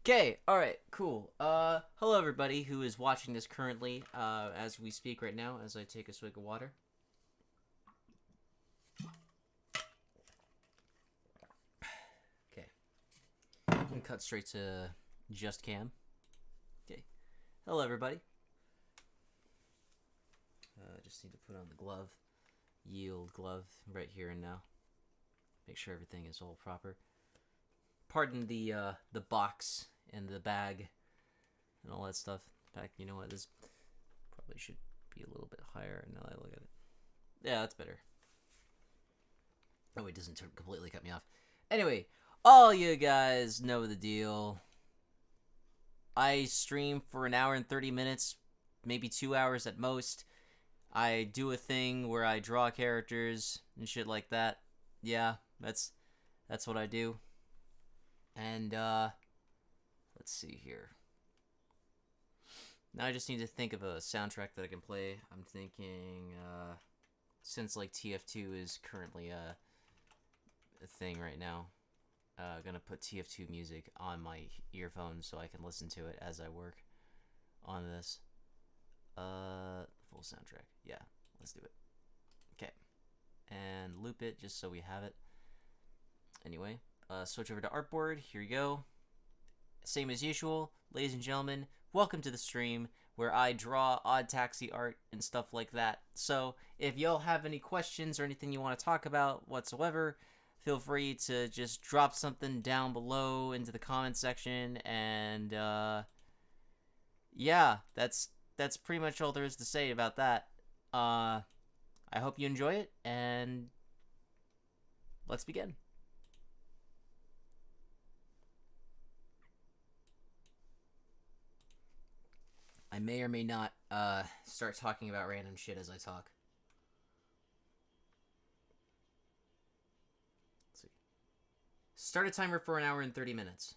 Okay, alright, cool. Hello everybody who is watching this currently, as we speak right now, as I take a swig of water. Okay. I'm gonna cut straight to just cam. Okay. Hello everybody. Just need to put on the glove. Yield glove right here and now. Make sure everything is all proper. Pardon the box and the bag and all that stuff. In fact, you know what? This probably should be a little bit higher now that I look at it. Yeah, that's better. Oh, it doesn't completely cut me off. Anyway, all you guys know the deal. I stream for an hour and 30 minutes, maybe 2 hours at most. I do a thing where I draw characters and shit like that. Yeah, that's what I do. And let's see here. Now I just need to think of a soundtrack that I can play. I'm thinking since like TF2 is currently a thing right now, gonna put TF2 music on my earphones so I can listen to it as I work on this. Full soundtrack. Yeah, let's do it. Okay, and loop it just so we have it. Anyway, switch over to artboard. Here you go. Same as usual, ladies and gentlemen. Welcome to the stream where I draw Oddtaxi Art and stuff like that. So if y'all have any questions or anything you want to talk about whatsoever, feel free to just drop something down below into the comment section. And yeah, that's pretty much all there is to say about that. I hope you enjoy it, and let's begin. I may or may not start talking about random shit as I talk. Let's see. Start a timer for an hour and 30 minutes.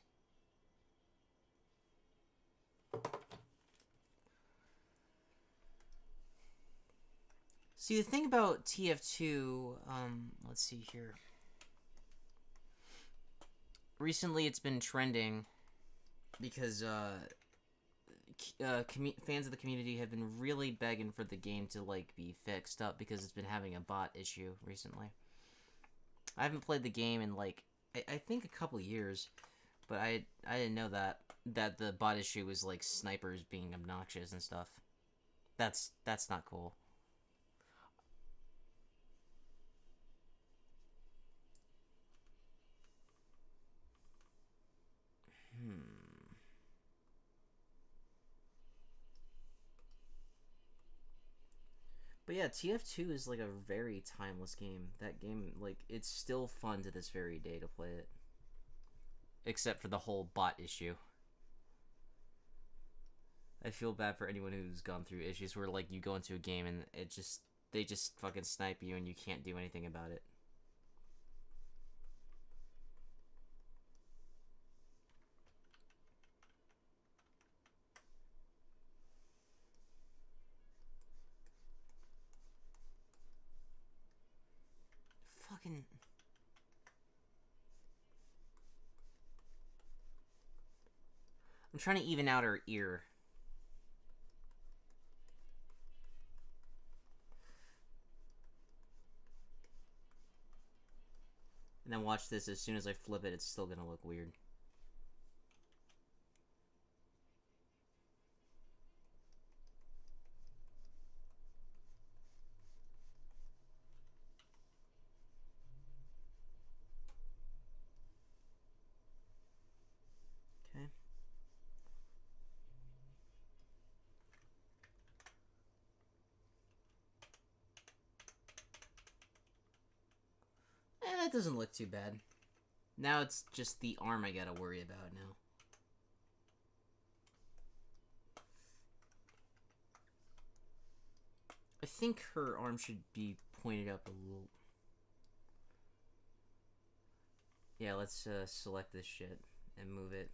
See, the thing about TF2, let's see here. Recently it's been trending because fans of the community have been really begging for the game to like be fixed up because it's been having a bot issue recently. I haven't played the game in like I think a couple years, but I didn't know that the bot issue was like snipers being obnoxious and stuff. That's not cool. But yeah, TF2 is like a very timeless game. That game, like, it's still fun to this very day to play it. Except for the whole bot issue. I feel bad for anyone who's gone through issues where, like, you go into a game and they just fucking snipe you and you can't do anything about it. Fucking... I'm trying to even out her ear. And then watch this, as soon as I flip it, it's still gonna look weird. Okay. That doesn't look too bad. Now it's just the arm I gotta worry about now. I think her arm should be pointed up a little. Yeah, let's select this shit and move it.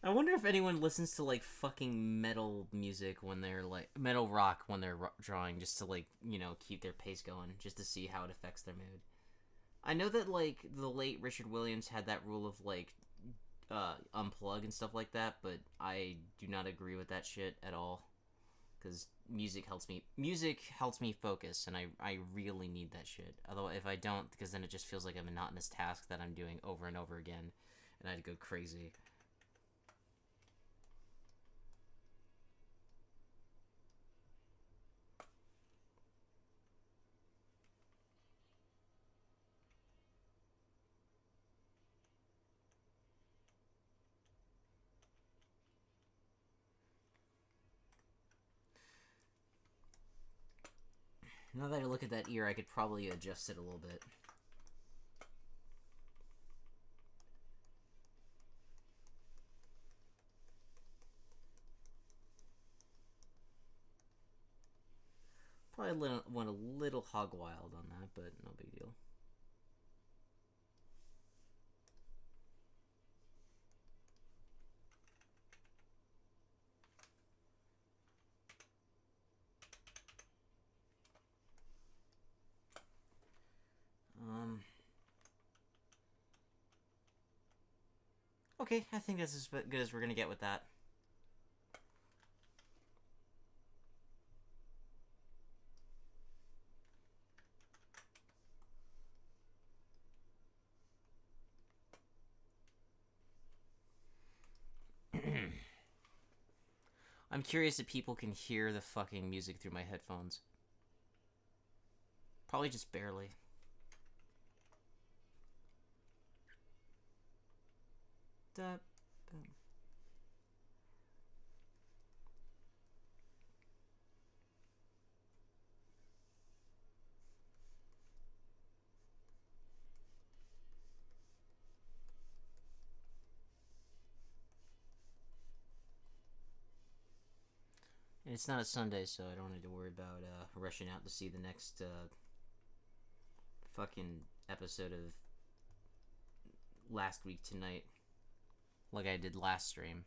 I wonder if anyone listens to like fucking metal music when they're like metal rock when they're drawing, just to like keep their pace going, just to see how it affects their mood. I know that like the late Richard Williams had that rule of like unplug and stuff like that, but I do not agree with that shit at all. Because music helps me focus, and I really need that shit. Although if I don't, because then it just feels like a monotonous task that I'm doing over and over again, and I'd go crazy. Now that I look at that ear, I could probably adjust it a little bit. Probably went a little hog wild on that, but no big deal. Okay, I think that's as good as we're gonna get with that. I'm curious if people can hear the fucking music through my headphones. Probably just barely. Da, And it's not a Sunday, so I don't need to worry about rushing out to see the next fucking episode of Last Week Tonight, like I did last stream.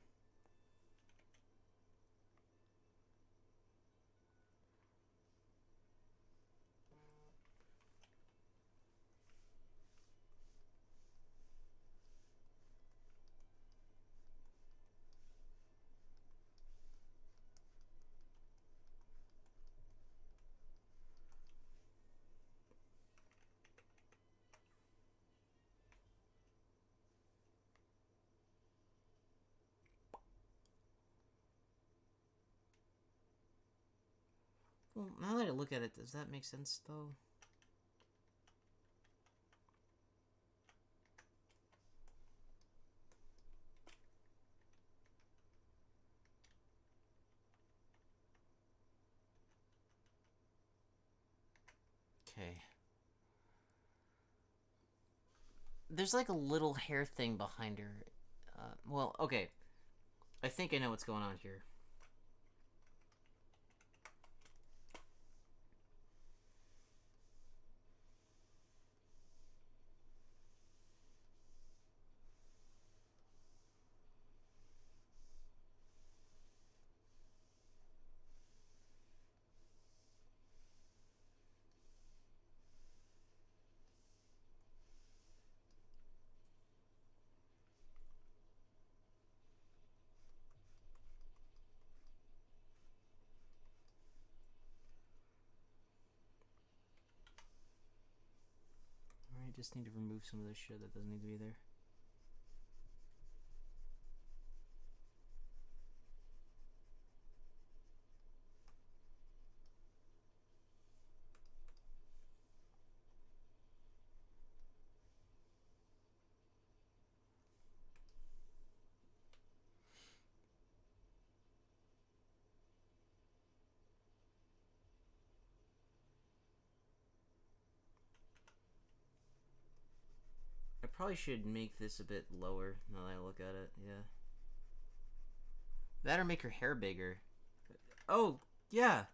Well, now that I look at it, does that make sense, though? Okay. There's like a little hair thing behind her. Well, okay. I think I know what's going on here. Alright, just need to remove some of this shit that doesn't need to be there. I probably should make this a bit lower now that I look at it, yeah. That or make her hair bigger. Oh, yeah.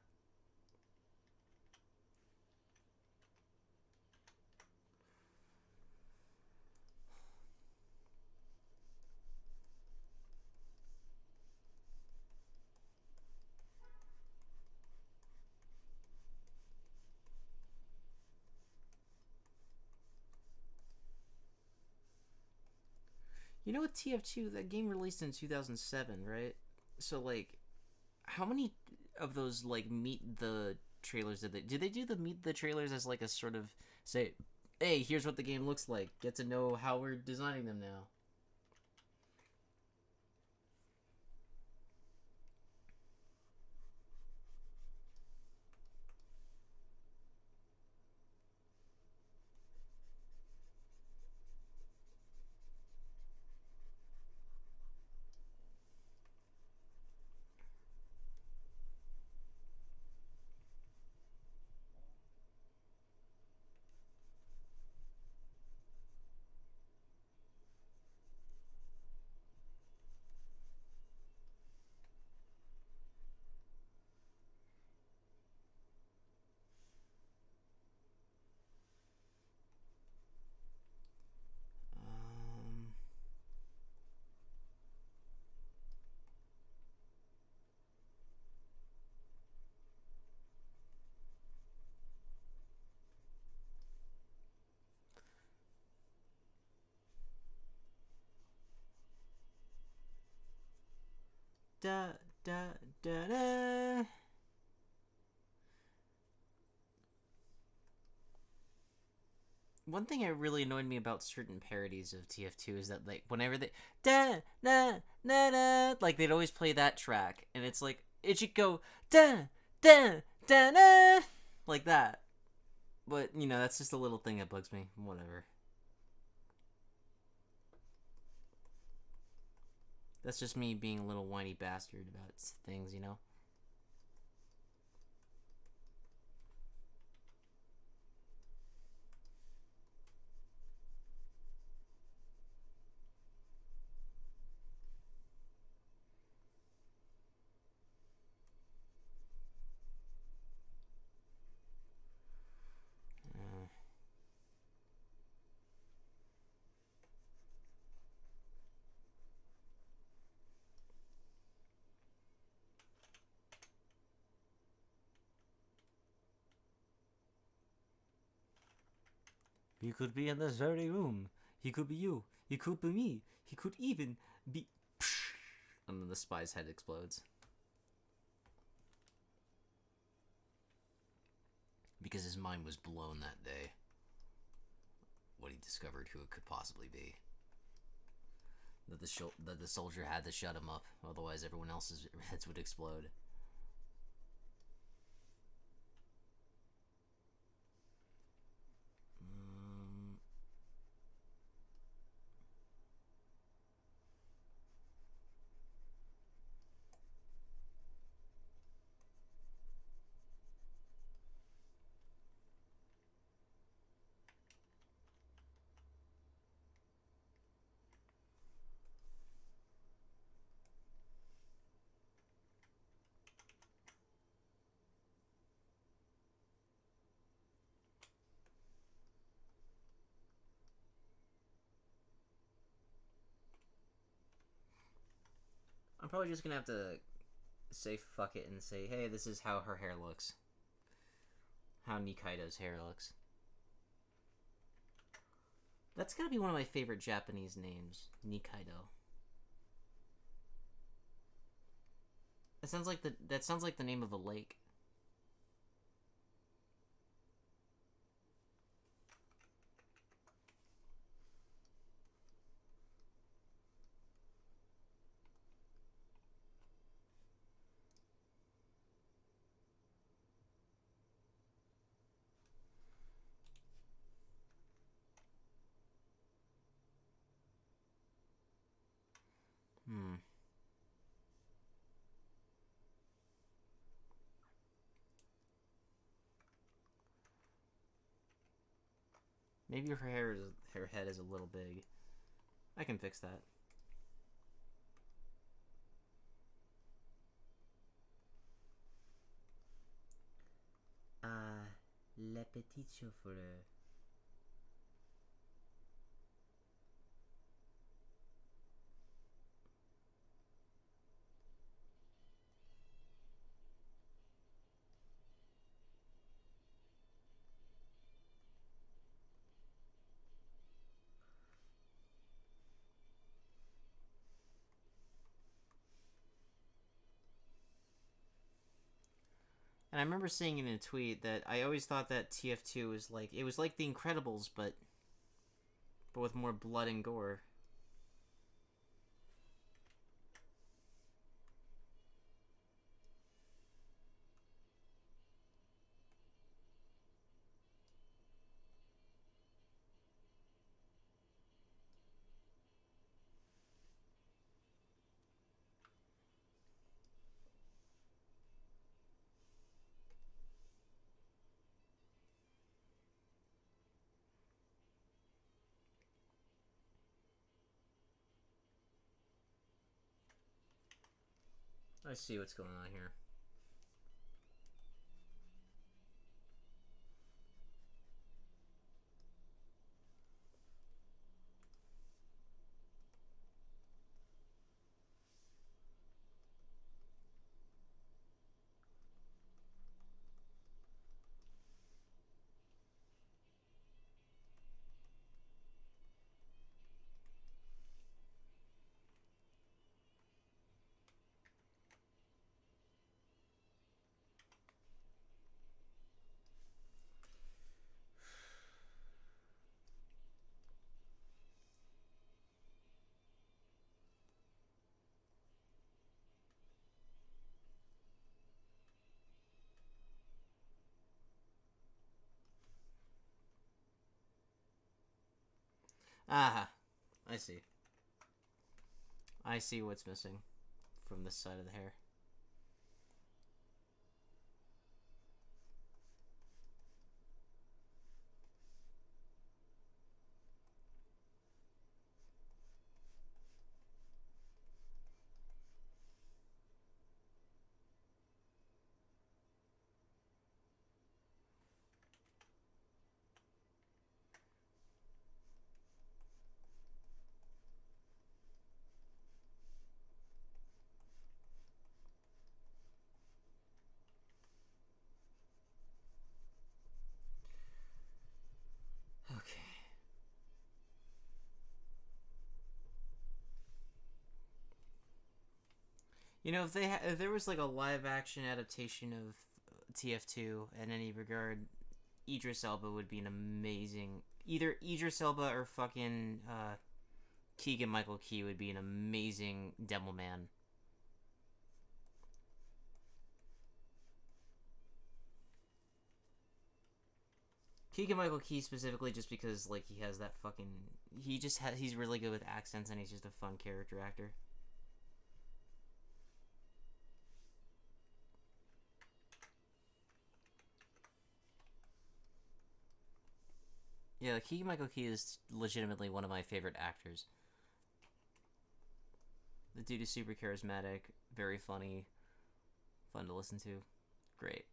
You know what, TF2, that game released in 2007, right? So, like, how many of those, like, meet the trailers did they do the meet the trailers as, like, a sort of, say, hey, here's what the game looks like, get to know how we're designing them now? Um, da, da, da, da. One thing that really annoyed me about certain parodies of TF2 is that, like, whenever they da na na na, like, they'd always play that track, and it's like it should go da da da na, like that. But you know, that's just a little thing that bugs me. Whatever. That's just me being a little whiny bastard about things, you know. Uh, he could be in this very room. He could be you. He could be me. He could even be. And then the spy's head explodes. Because his mind was blown that day. What he discovered who it could possibly be. That the soldier had to shut him up, otherwise everyone else's heads would explode. I'm probably just gonna have to say fuck it and say, hey, this is how her hair looks. How Nikaido's hair looks. That's gotta be one of my favorite Japanese names, Nikaido. That sounds like the name of a lake. Hmm. Maybe her head is a little big. I can fix that. Ah, le petit chauffeur. And I remember seeing in a tweet that I always thought that TF2 was like it was like The Incredibles, but with more blood and gore. I see what's going on here. Aha, I see. I see what's missing from this side of the hair. Okay. You know, if there was like a live action adaptation of TF2 in any regard, Idris Elba would be an amazing. Either Idris Elba or fucking Keegan Michael Key would be an amazing Devilman. Keegan Michael Key specifically, just because like he has that fucking. He's really good with accents and he's just a fun character actor. Yeah, Keegan Michael Key is legitimately one of my favorite actors. The dude is super charismatic, very funny, fun to listen to. Great.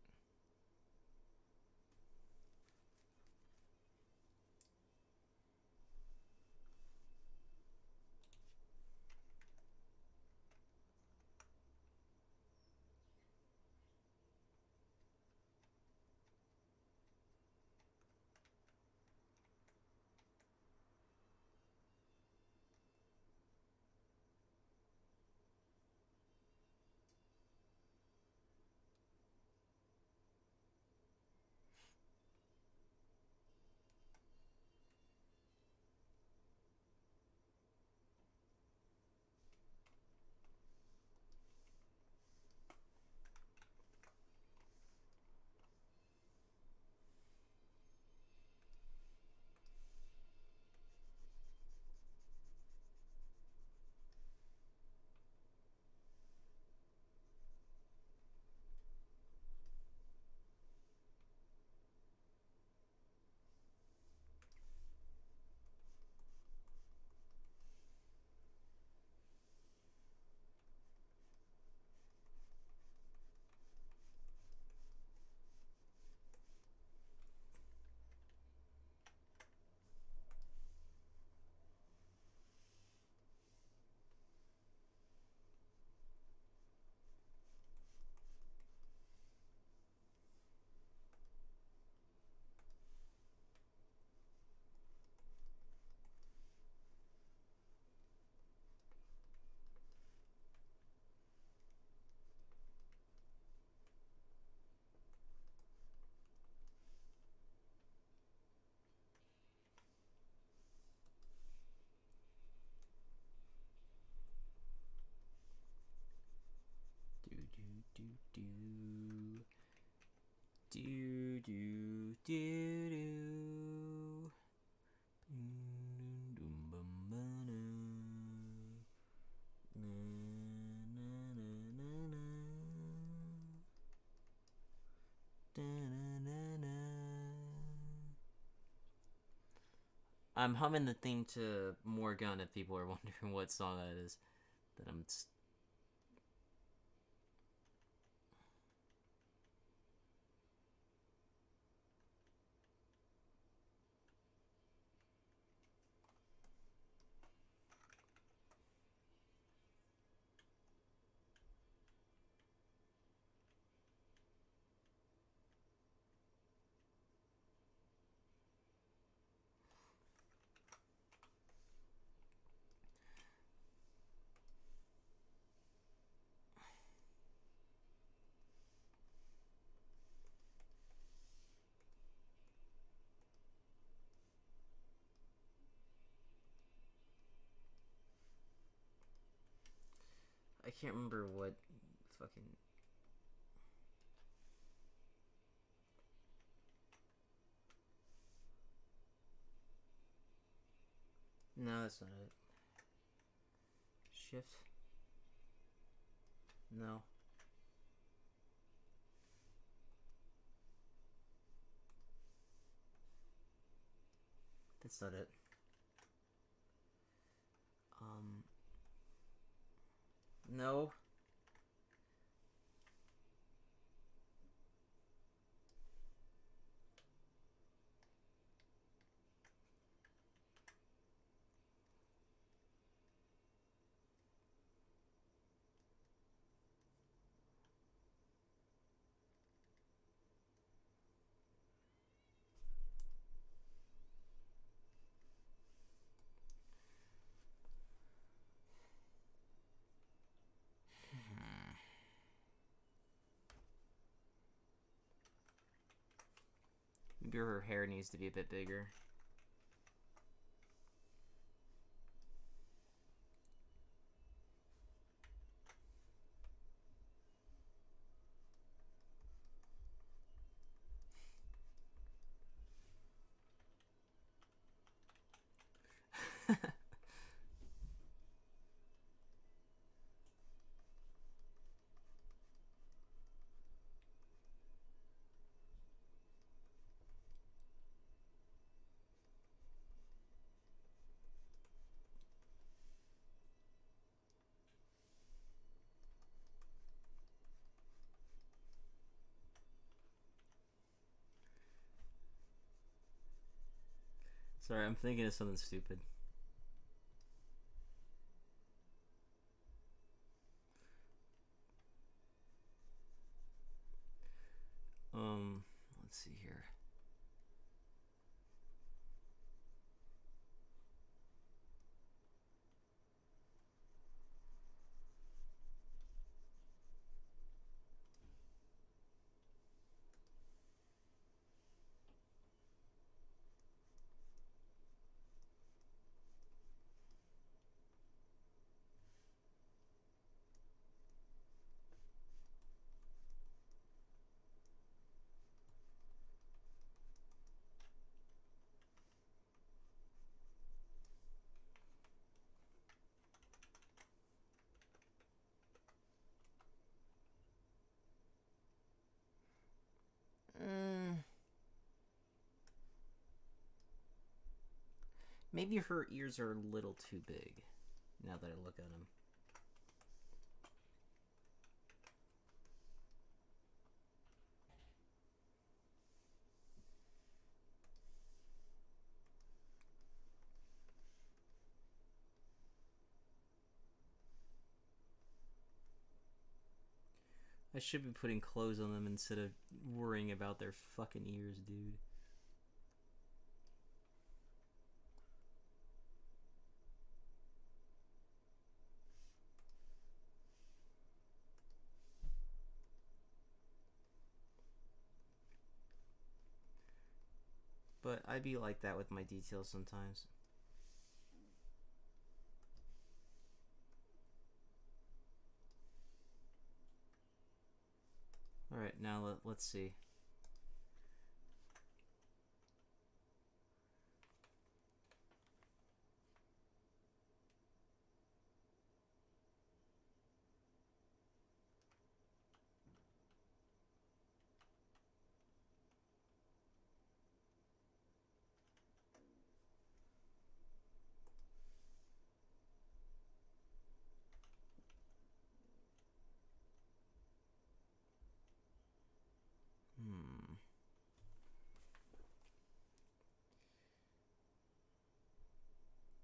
do do do. I'm humming the theme to Morgun if people are wondering what song that is. That I'm. I can't remember what fucking. No, that's not it. Shift. No. That's not it. No. Maybe her hair needs to be a bit bigger. Sorry, I'm thinking of something stupid. Let's see here. Maybe her ears are a little too big, now that I look at them. I should be putting clothes on them instead of worrying about their fucking ears, dude. But I be like that with my details sometimes. Alright, now let's see.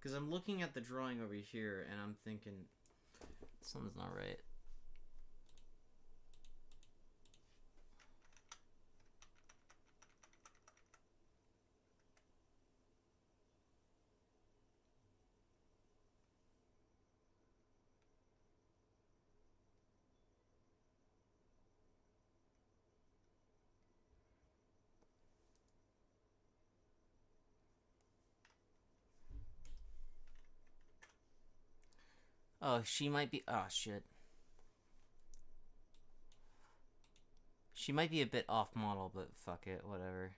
Because I'm looking at the drawing over here, and I'm thinking, something's not right. Oh, she might be... Oh, shit. She might be a bit off model, but fuck it, whatever.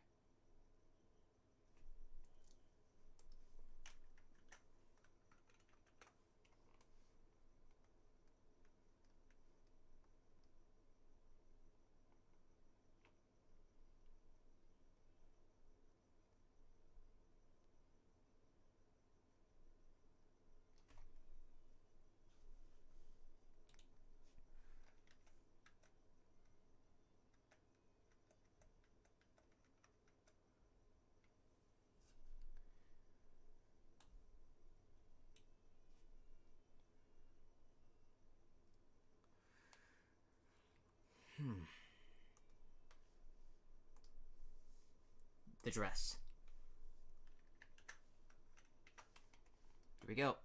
The dress. Here we go.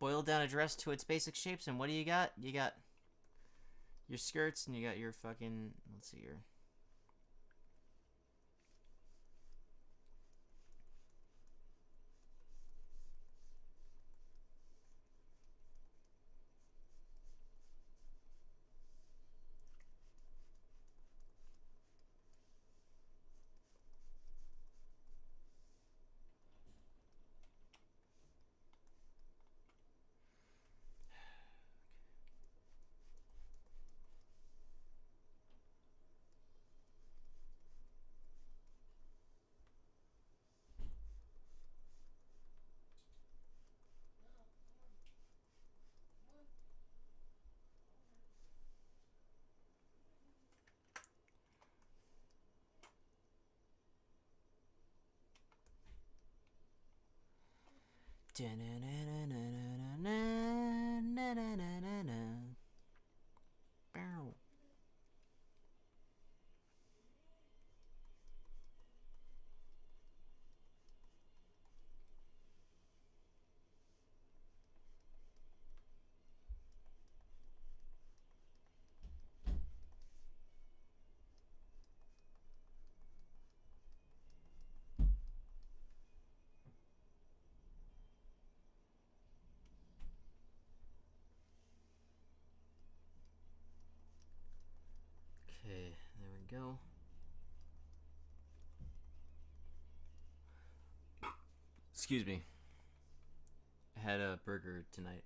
Boil down a dress to its basic shapes, and what do you got? You got your skirts, and you got your fucking... Let's see here. Okay, there we go. Excuse me. I had a burger tonight.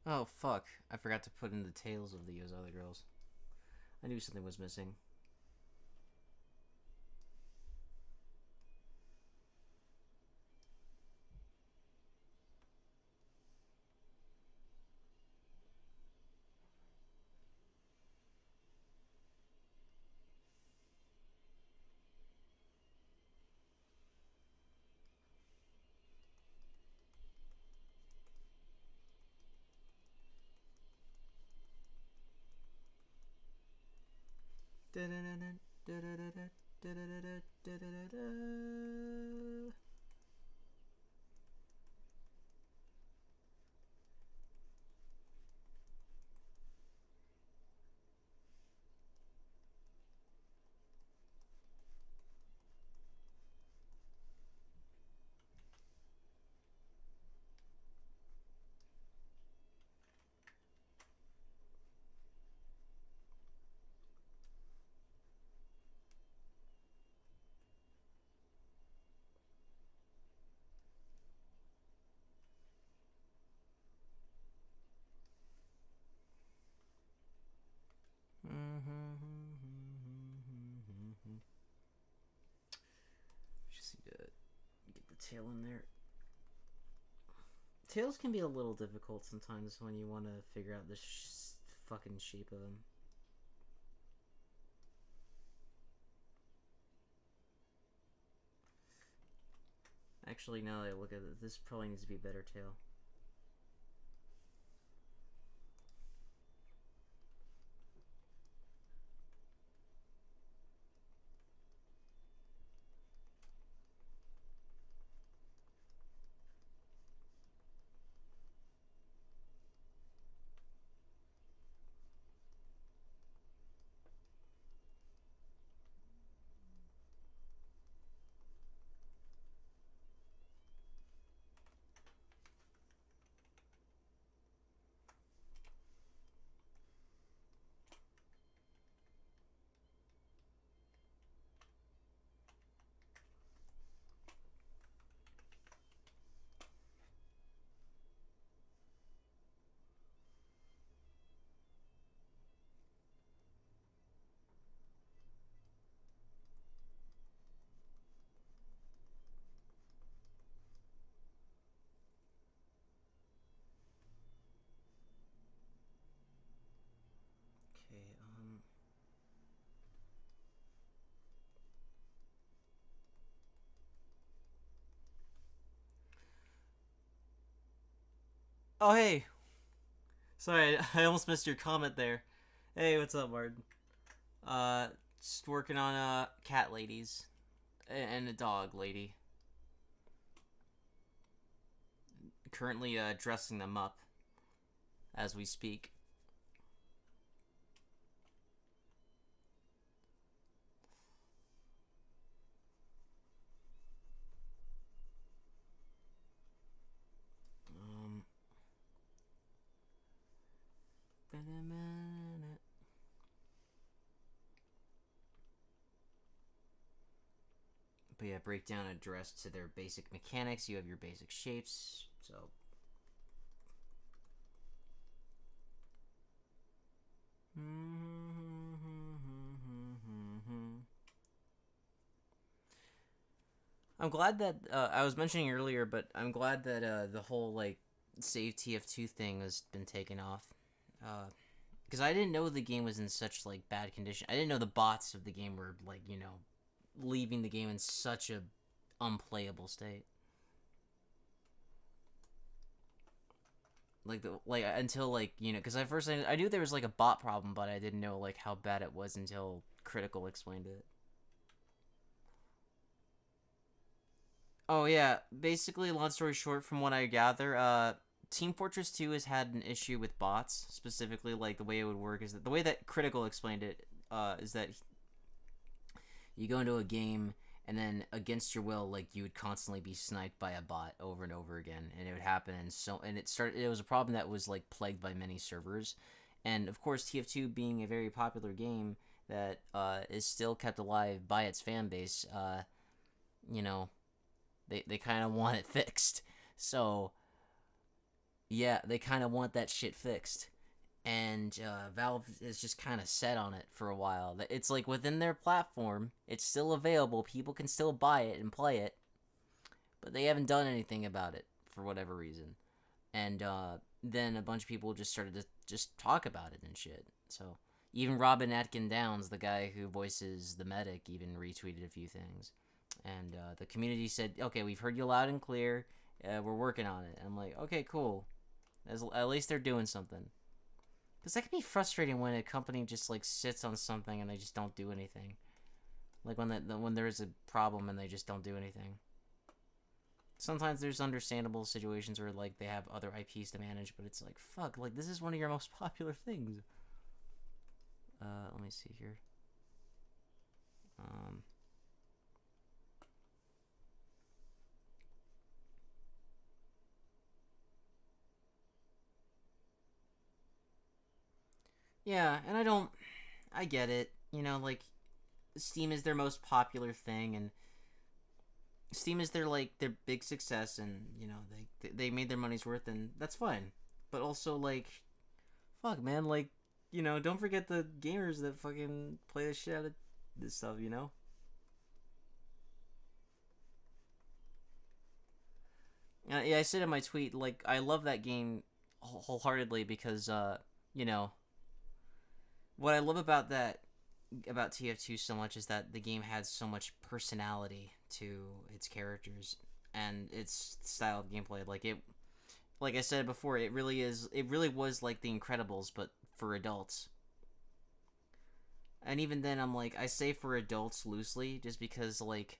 Oh, fuck. I forgot to put in the tails of those other girls. I knew something was missing. tail in there. Tails can be a little difficult sometimes when you want to figure out the fucking shape of them. Actually, now that I look at it, this probably needs to be better tail. Oh, hey. Sorry, I almost missed your comment there. Hey, what's up, Martin? Just working on cat ladies and a dog lady. Currently dressing them up as we speak. But yeah, break down a dress to their basic mechanics. You have your basic shapes, so. I'm glad that I was mentioning earlier, but I'm glad that the whole like save TF2 thing has been taken off. Because I didn't know the game was in such like bad condition. I didn't know the bots of the game were like, you know, leaving the game in such a unplayable state. Like until like, you know, because at first I knew there was like a bot problem, but I didn't know like how bad it was until Critical explained it. Oh yeah, basically, long story short, from what I gather, Team Fortress 2 has had an issue with bots. Specifically, like the way it would work is that the way that Critical explained it is that you go into a game and then against your will, like you would constantly be sniped by a bot over and over again, and it would happen. And it was a problem that was like plagued by many servers, and of course TF2 being a very popular game that is still kept alive by its fan base, you know, they kind of want it fixed. So yeah, they kind of want that shit fixed. And Valve is just kind of set on it for a while. It's like within their platform, it's still available. People can still buy it and play it, but they haven't done anything about it for whatever reason. And then a bunch of people just started to just talk about it and shit. So even Robin Atkin Downs, the guy who voices the medic, even retweeted a few things. And the community said, okay, we've heard you loud and clear. We're working on it. And I'm like, okay, cool. At least they're doing something. Because that can be frustrating when a company just, like, sits on something and they just don't do anything. Like, when there's a problem and they just don't do anything. Sometimes there's understandable situations where, like, they have other IPs to manage, but it's like, fuck, like, this is one of your most popular things. Let me see here. Yeah, and I get it. You know, like, Steam is their most popular thing, and Steam is their, like, their big success, and, you know, they made their money's worth, and that's fine. But also, like, fuck, man, like, you know, don't forget the gamers that fucking play the shit out of this stuff, you know? Yeah, I said in my tweet, like, I love that game wholeheartedly because, you know, what I love about TF2 so much is that the game had so much personality to its characters and its style of gameplay. Like I said before, it really was like The Incredibles, but for adults. And even then, I'm like, I say for adults loosely, just because, like,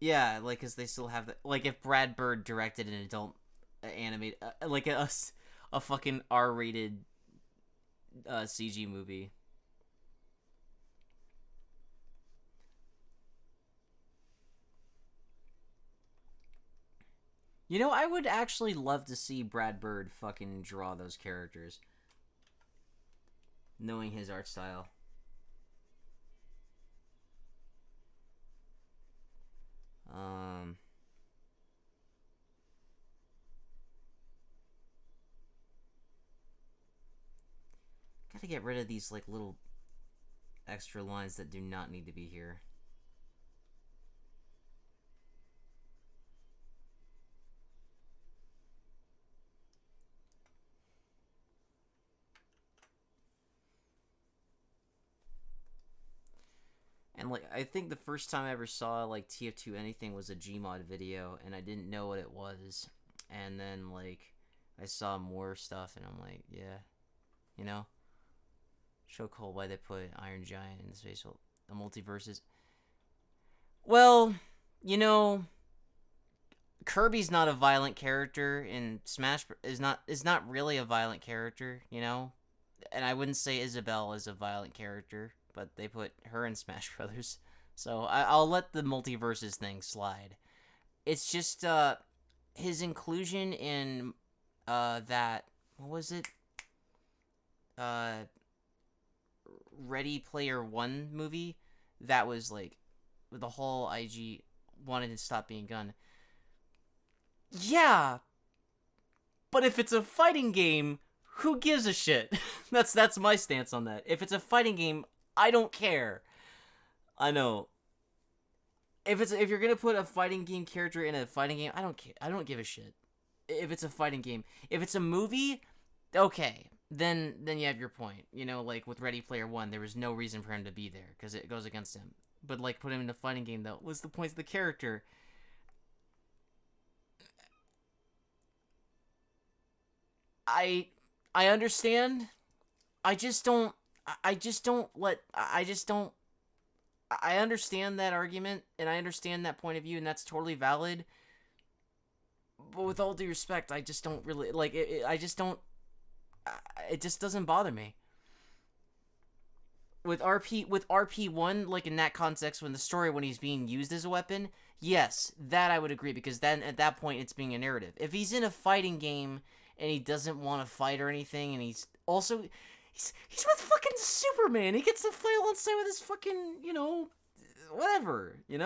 yeah, like, because they still have the, like, if Brad Bird directed an adult animated, like a fucking R-rated CG movie. You know, I would actually love to see Brad Bird fucking draw those characters, knowing his art style. Um, Gotta get rid of these, like, little extra lines that do not need to be here. And, like, I think the first time I ever saw, like, TF2 anything was a Gmod video, and I didn't know what it was. And then, like, I saw more stuff, and I'm like, yeah, you know? Show cold why they put Iron Giant in the space. The multiverses. Well, you know, Kirby's not a violent character, and Smash is not really a violent character, you know? And I wouldn't say Isabelle is a violent character, but they put her in Smash Brothers. So I'll let the multiverses thing slide. It's just his inclusion in that, what was it? Uh Ready Player One movie that was like the whole IG wanted to stop being gun. Yeah, but if it's a fighting game, who gives a shit? That's my stance on that. If it's a fighting game, I don't care. I know. If you're gonna put a fighting game character in a fighting game, I don't care. I don't give a shit. If it's a fighting game, if it's a movie, okay, then you have your point. You know, like with Ready Player One, there was no reason for him to be there because it goes against him. But like put him in a fighting game though, what's the point of the character? I I understand. I just don't. I just don't let. I just don't. I understand that argument and I understand that point of view, and that's totally valid. But with all due respect, I just don't really like it. I just don't. It just doesn't bother me. With RP1, like in that context, when the story when he's being used as a weapon, yes, that I would agree because then at that point it's being a narrative. If he's in a fighting game and he doesn't want to fight or anything, and he's with fucking Superman, he gets to fight alongside with his fucking whatever. I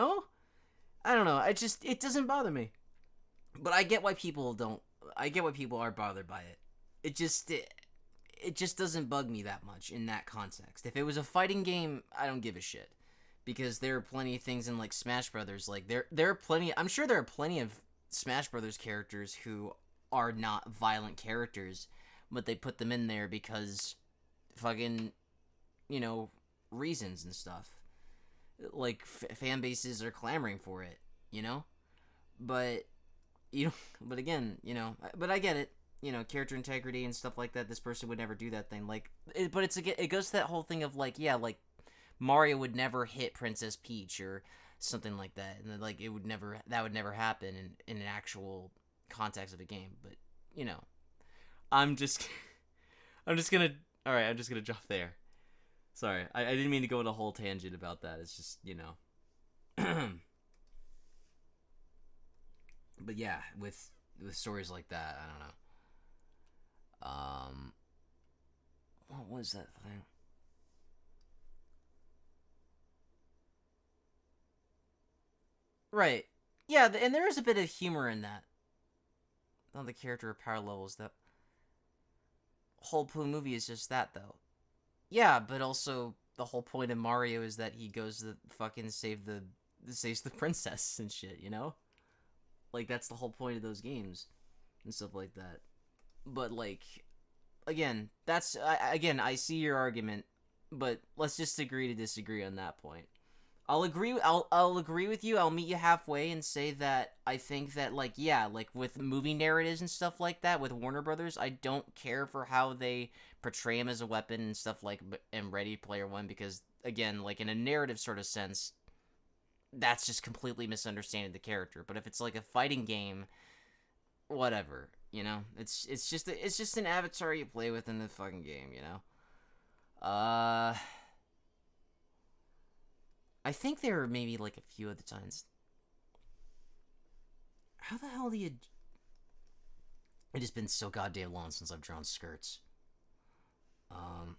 don't know. It doesn't bother me, but I get why people don't. I get why people are bothered by it. It just doesn't bug me that much in that context. If it was a fighting game, I don't give a shit. Because there are plenty of things in like Smash Brothers, like there are plenty I'm sure there are plenty of Smash Brothers characters who are not violent characters, but they put them in there because fucking, reasons and stuff. Like fan bases are clamoring for it, you know? But but again, but I get it. Character integrity and stuff like that. This person would never do that thing. But it goes to that whole thing of like, yeah, like Mario would never hit Princess Peach or something like that, and like that would never happen in an actual context of a game. But I'm just, I'm just gonna, all right, I'm just gonna drop there. Sorry, I didn't mean to go on a whole tangent about that. It's just but yeah, with stories like that, I don't know. What was that thing? Right. Yeah, and there is a bit of humor in that. On the character power levels, that whole movie is just that, though. Yeah, but also the whole point of Mario is that he goes to fucking saves the princess and shit, Like, that's the whole point of those games and stuff like that. But like, again, again, I see your argument, but let's just agree to disagree on that point. I'll agree with you. I'll meet you halfway and say that I think that, like, yeah, like with movie narratives and stuff like that with Warner Brothers, I don't care for how they portray him as a weapon and stuff like in Ready Player One, because again, like in a narrative sort of sense, that's just completely misunderstanding the character. But if it's like a fighting game, whatever, you know, it's just an avatar you play with in the fucking game, you know. I think there were maybe like a few other times. How the hell do you? It has been so goddamn long since I've drawn skirts. Um,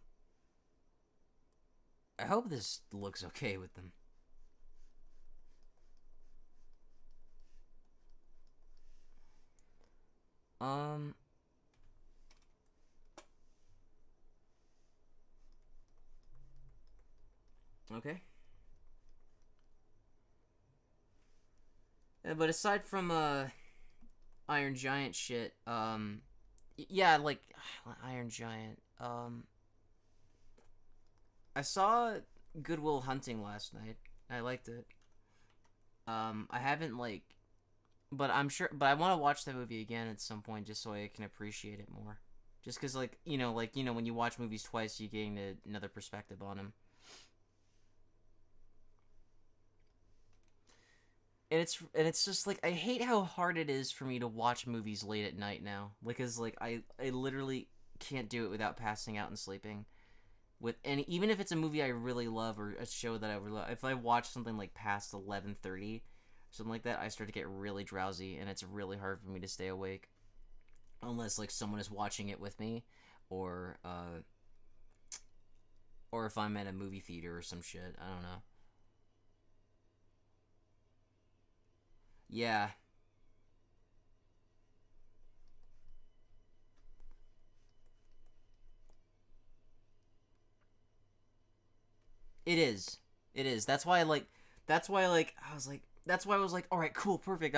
I hope this looks okay with them. Um, okay. But aside from Iron Giant shit, yeah, like Iron Giant. I saw Goodwill Hunting last night. I liked it. I haven't like, but I'm sure, but I want to watch that movie again at some point just so I can appreciate it more. Just because, like when you watch movies twice, you gain another perspective on them. And it's just like I hate how hard it is for me to watch movies late at night now. Because like I literally can't do it without passing out and sleeping. With any Even if it's a movie I really love or a show that I really love, if I watch something like past 11:30, something like that, I start to get really drowsy and it's really hard for me to stay awake unless like someone is watching it with me, or or if I'm at a movie theater or some shit. I don't know. Yeah, it is. It is. That's why I like. That's why like I was like. That's why I was like, all right, cool, perfect.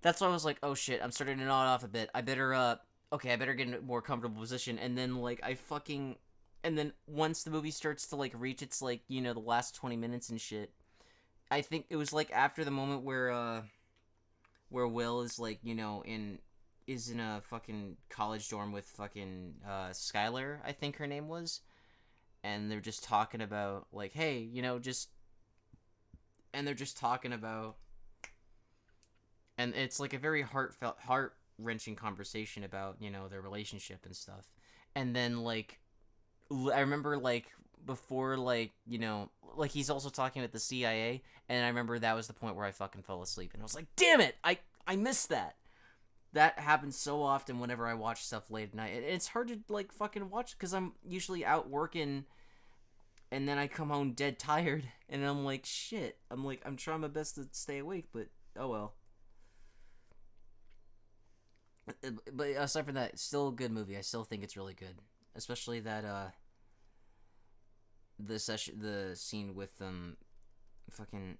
That's why I was like, oh shit, I'm starting to nod off a bit. I better okay, I better get in a more comfortable position. And then like and then once the movie starts to like reach its like the last 20 minutes and shit, I think it was like after the moment where Will is like is in a fucking college dorm with fucking Skylar, I think her name was, and they're just talking about like, hey, just and they're just talking about, and it's like a very heart wrenching conversation about their relationship and stuff. And then like I remember like before like he's also talking with the CIA, and I remember that was the point where I fucking fell asleep, and I was like, damn it, I missed that. That happens so often whenever I watch stuff late at night. It's hard to like fucking watch because I'm usually out working, and then I come home dead tired, and I'm like, shit. I'm trying my best to stay awake, but oh well. But aside from that, still a good movie. I still think it's really good, especially that the scene with fucking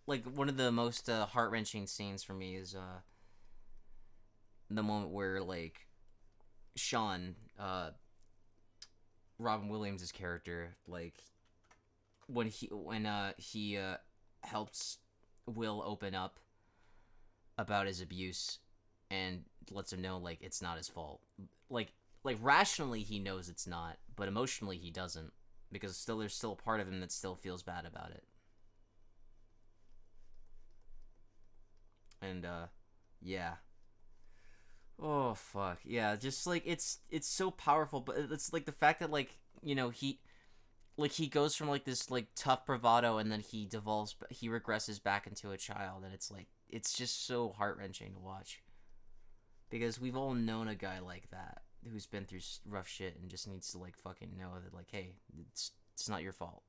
like one of the most heart wrenching scenes for me is the moment where like Sean, Robin Williams' character, like when he helps Will open up about his abuse and lets him know like it's not his fault. Like rationally he knows it's not, but emotionally he doesn't, because there's still a part of him that still feels bad about it. And yeah. Oh fuck. Yeah, just like it's so powerful, but it's like the fact that like, he goes from like this like tough bravado, and then he regresses back into a child, and it's like it's just so heart-wrenching to watch, because we've all known a guy like that who's been through rough shit and just needs to like fucking know that like, hey, it's not your fault.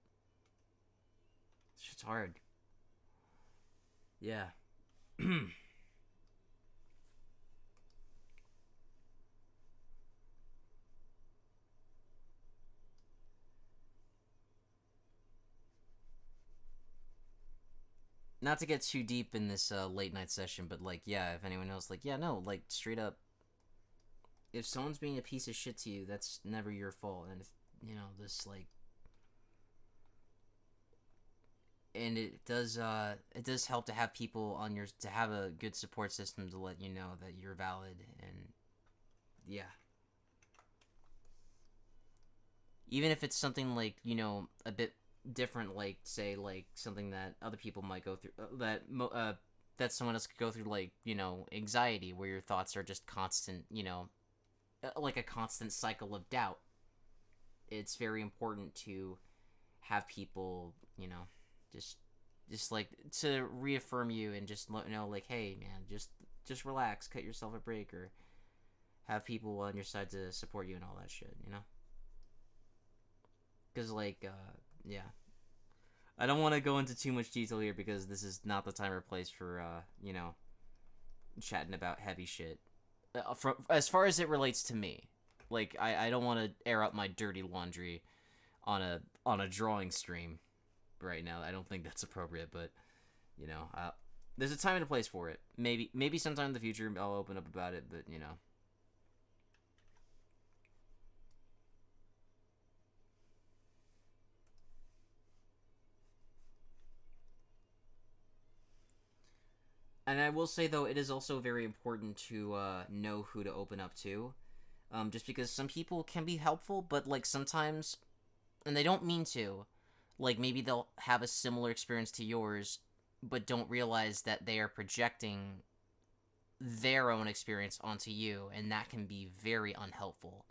It's hard. Yeah. not to get too deep in this late night session, but like, yeah, if anyone else, like, yeah, no, like, straight up, if someone's being a piece of shit to you, that's never your fault. And if, you know, this, like, and it does help to have people on your, to have a good support system to let you know that you're valid. And yeah, even if it's something like, you know, a bit different, like, say, like, something that other people might go through, that someone else could go through, like, you know, anxiety, where your thoughts are just constant, you know, like a constant cycle of doubt. It's very important to have people, you know, just like, to reaffirm you and just let you know, like, hey man, just relax, cut yourself a break, or have people on your side to support you and all that shit, you know? Because, like, yeah, I don't want to go into too much detail here because this is not the time or place for you know, chatting about heavy shit, as far as it relates to me. Like, I don't want to air out my dirty laundry on a drawing stream right now. I don't think that's appropriate, but, you know, there's a time and a place for it. Maybe sometime in the future I'll open up about it, but, you know. And I will say, though, it is also very important to know who to open up to. Just because some people can be helpful, but, like, sometimes, and they don't mean to, like, maybe they'll have a similar experience to yours, but don't realize that they are projecting their own experience onto you, and that can be very unhelpful.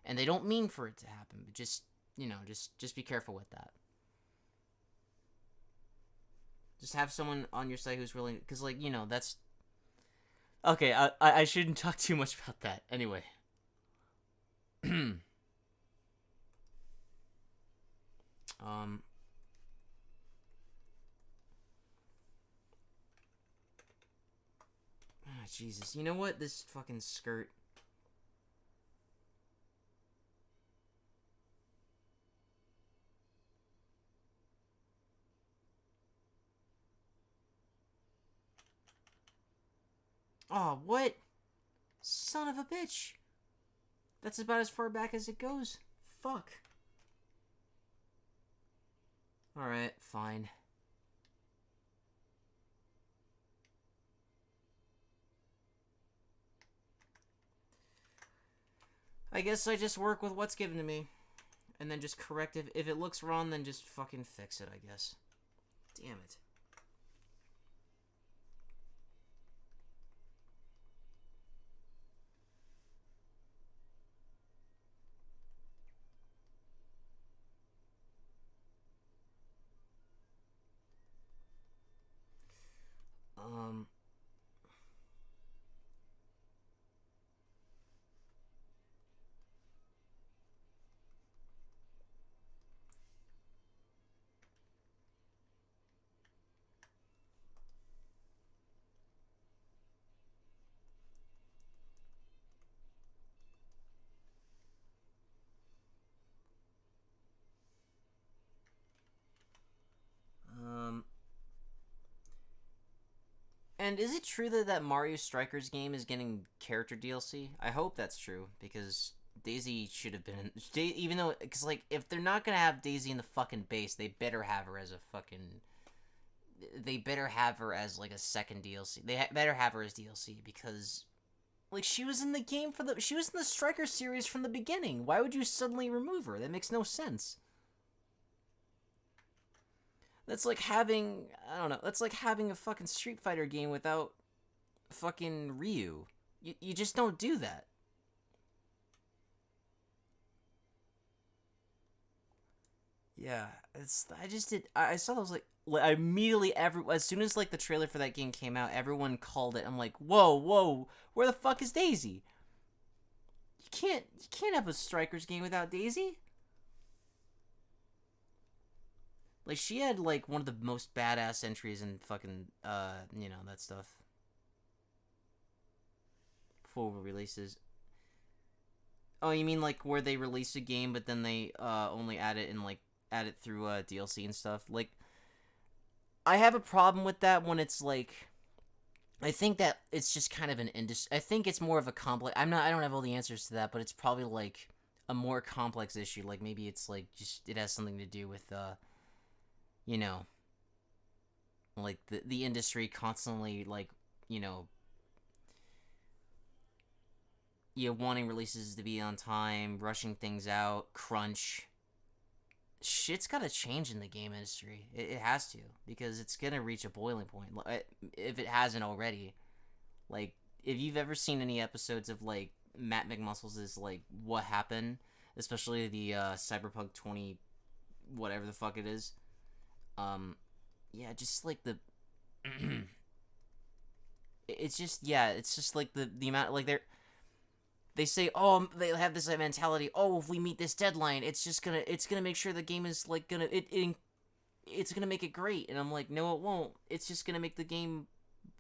And they don't mean for it to happen, but just, you know, just be careful with that. Just have someone on your side who's willing, because, like, you know, that's okay. I shouldn't talk too much about that. Anyway, um, Jesus, you know what? This fucking skirt. Oh, what? Son of a bitch. That's about as far back as it goes. Fuck. Alright, fine. I guess I just work with what's given to me. And then just correct it. If it looks wrong, then just fucking fix it, I guess. Damn it. Um... Um... And is it true that Mario Strikers game is getting character DLC? I hope that's true, because Daisy should have been in, even though, because, like, if they're not gonna have Daisy in the fucking base, they better have her as a fucking, they better have her as, like, a second DLC. They better have her as DLC, because, like, she was in the game she was in the Striker series from the beginning. Why would you suddenly remove her? That makes no sense. That's like having, I don't know, that's like having a fucking Street Fighter game without fucking Ryu. You just don't do that. Yeah, I just did, I saw those, like, immediately, as soon as, like, the trailer for that game came out, everyone called it. I'm like, whoa, where the fuck is Daisy? You can't have a Strikers game without Daisy. Like, she had, like, one of the most badass entries in fucking, you know, that stuff. Before releases. Oh, you mean, like, where they release a game, but then they, only add it in, like, add it through, DLC and stuff? Like, I have a problem with that when it's like, I think that it's just kind of an industry. I think it's more of a complex. I don't have all the answers to that, but it's probably like a more complex issue. Like maybe it's like just it has something to do with you know, like the industry constantly like, you know, wanting releases to be on time, rushing things out, crunch. Shit's got to change in the game industry. It has to, because it's gonna reach a boiling point if it hasn't already. Like, if you've ever seen any episodes of like Matt McMuscles is like what happened, especially the Cyberpunk 20, whatever the fuck it is. Yeah, just like the. It's just like the amount, like they say, oh, they have this mentality, oh, if we meet this deadline, it's gonna make sure the game is like it's gonna make it great. And I'm like, no, it won't. It's just gonna make the game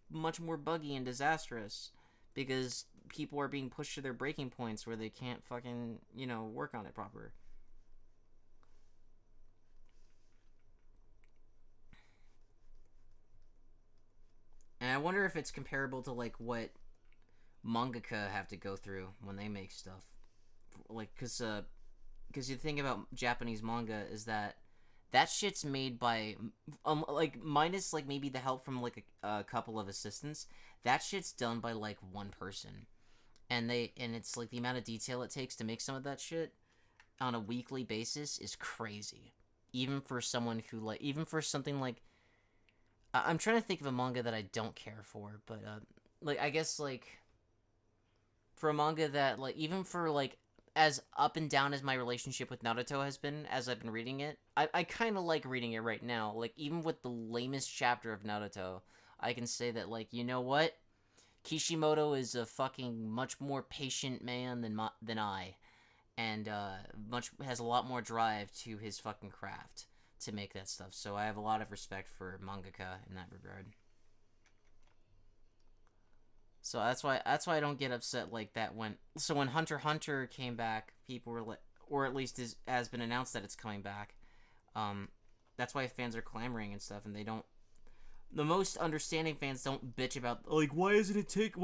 much more buggy and disastrous, because people are being pushed to their breaking points where they can't fucking, work on it proper. And I wonder if it's comparable to like what mangaka have to go through when they make stuff, like because you think about Japanese manga is that shit's made by like minus like maybe the help from like a couple of assistants. That shit's done by like one person, and it's like the amount of detail it takes to make some of that shit on a weekly basis is crazy. Even for someone who like, even for something like, I'm trying to think of a manga that I don't care for, but like I guess like for a manga that like, even for like as up and down as my relationship with Naruto has been as I've been reading it, I kind of like reading it right now. Like even with the lamest chapter of Naruto, I can say that like, you know what, Kishimoto is a fucking much more patient man than I, and much has a lot more drive to his fucking craft to make that stuff. So I have a lot of respect for mangaka in that regard. So that's why I don't get upset like that when Hunter x Hunter came back, people were like, or at least has been announced that it's coming back. Um, that's why fans are clamoring and stuff, and they don't. The most understanding fans don't bitch about like why does it take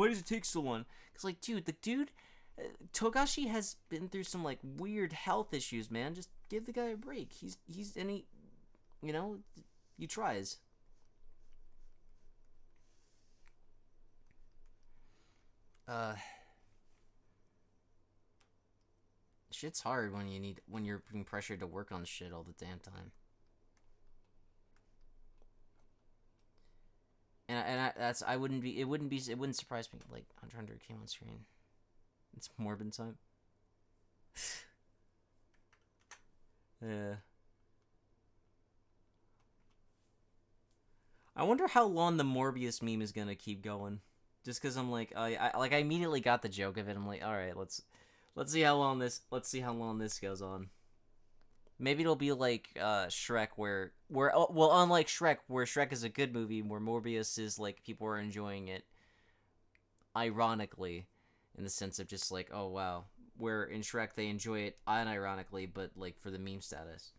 so long? Because like, dude, Togashi has been through some like weird health issues, man. Just give the guy a break. He's and you know, he tries. Uh, Shit's hard when you're being pressured to work on shit all the damn time. That's I wouldn't be it wouldn't surprise me like Hunter x Hunter came on screen. It's Morbin time. Yeah. I wonder how long the Morbius meme is gonna keep going. Just because I'm like, I immediately got the joke of it. I'm like, all right, let's see how long this goes on. Maybe it'll be like Shrek, where well, unlike Shrek, where Shrek is a good movie, where Morbius is like people are enjoying it, ironically, in the sense of just like, oh wow, where in Shrek they enjoy it unironically, but like for the meme status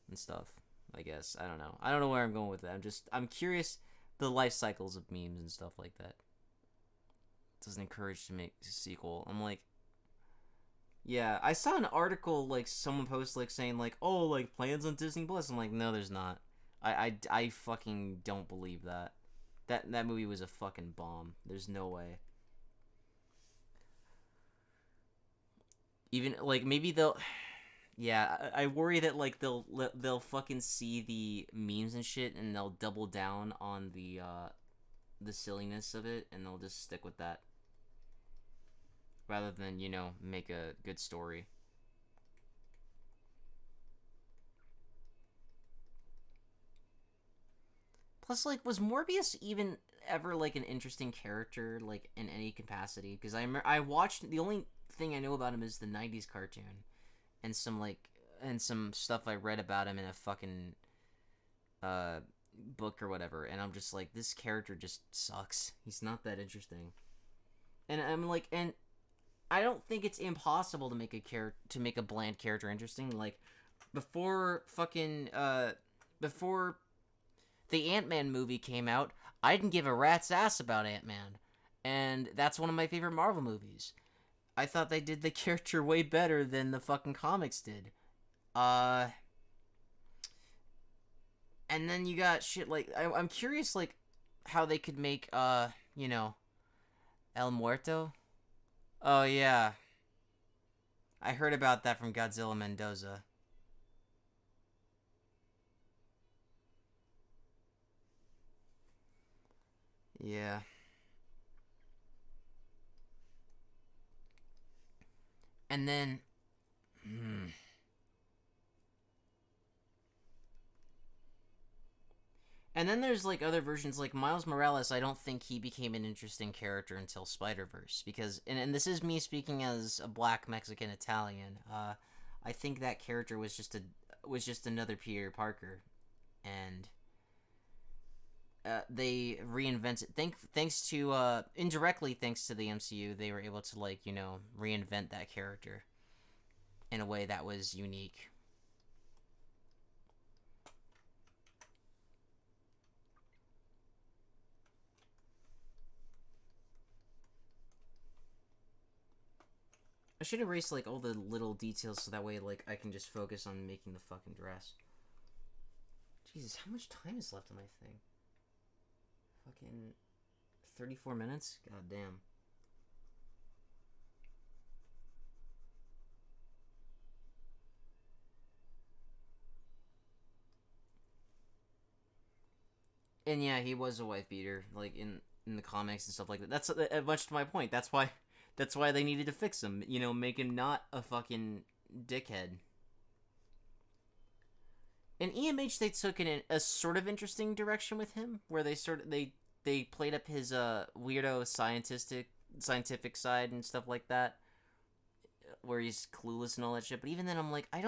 and stuff. I guess I don't know where I'm going with that. I'm curious the life cycles of memes and stuff like that. It doesn't encourage to make a sequel. I'm like, yeah, I saw an article like someone posted like saying like, oh, like plans on Disney Plus. I'm like, no, there's not. I fucking don't believe that. That movie was a fucking bomb. There's no way. Even like maybe they'll. Yeah, I worry that like they'll fucking see the memes and shit, and they'll double down on the silliness of it, and they'll just stick with that rather than make a good story. Plus, like, was Morbius even ever like an interesting character, like in any capacity? Because I watched, the only thing I know about him is the '90s cartoon, and some stuff I read about him in a fucking uh book or whatever, and I'm just like, this character just sucks. He's not that interesting. And I'm like, and I don't think it's impossible to make a bland character interesting. Like before fucking before the Ant-Man movie came out, I didn't give a rat's ass about Ant-Man. And that's one of my favorite Marvel movies. I thought they did the character way better than the fucking comics did. Uh, and then you got shit like I'm curious like how they could make you know, El Muerto. Oh yeah, I heard about that from Godzilla Mendoza. Yeah. And then hmm. And then there's like other versions like Miles Morales. I don't think he became an interesting character until Spider-Verse because and this is me speaking as a black Mexican Italian. I think that character was just another Peter Parker, and they reinvented thanks to indirectly thanks to the MCU, they were able to like, you know, reinvent that character in a way that was unique. I should erase like all the little details so that way like I can just focus on making the fucking dress. Jesus, how much time is left on my thing? Fucking 34 minutes? God damn. And yeah, he was a wife beater, like in the comics and stuff like that. That's much to my point. That's why they needed to fix him. You know, make him not a fucking dickhead. In EMH, they took in a sort of interesting direction with him, where they played up his weirdo scientific side and stuff like that, where he's clueless and all that shit. But even then, I'm like, I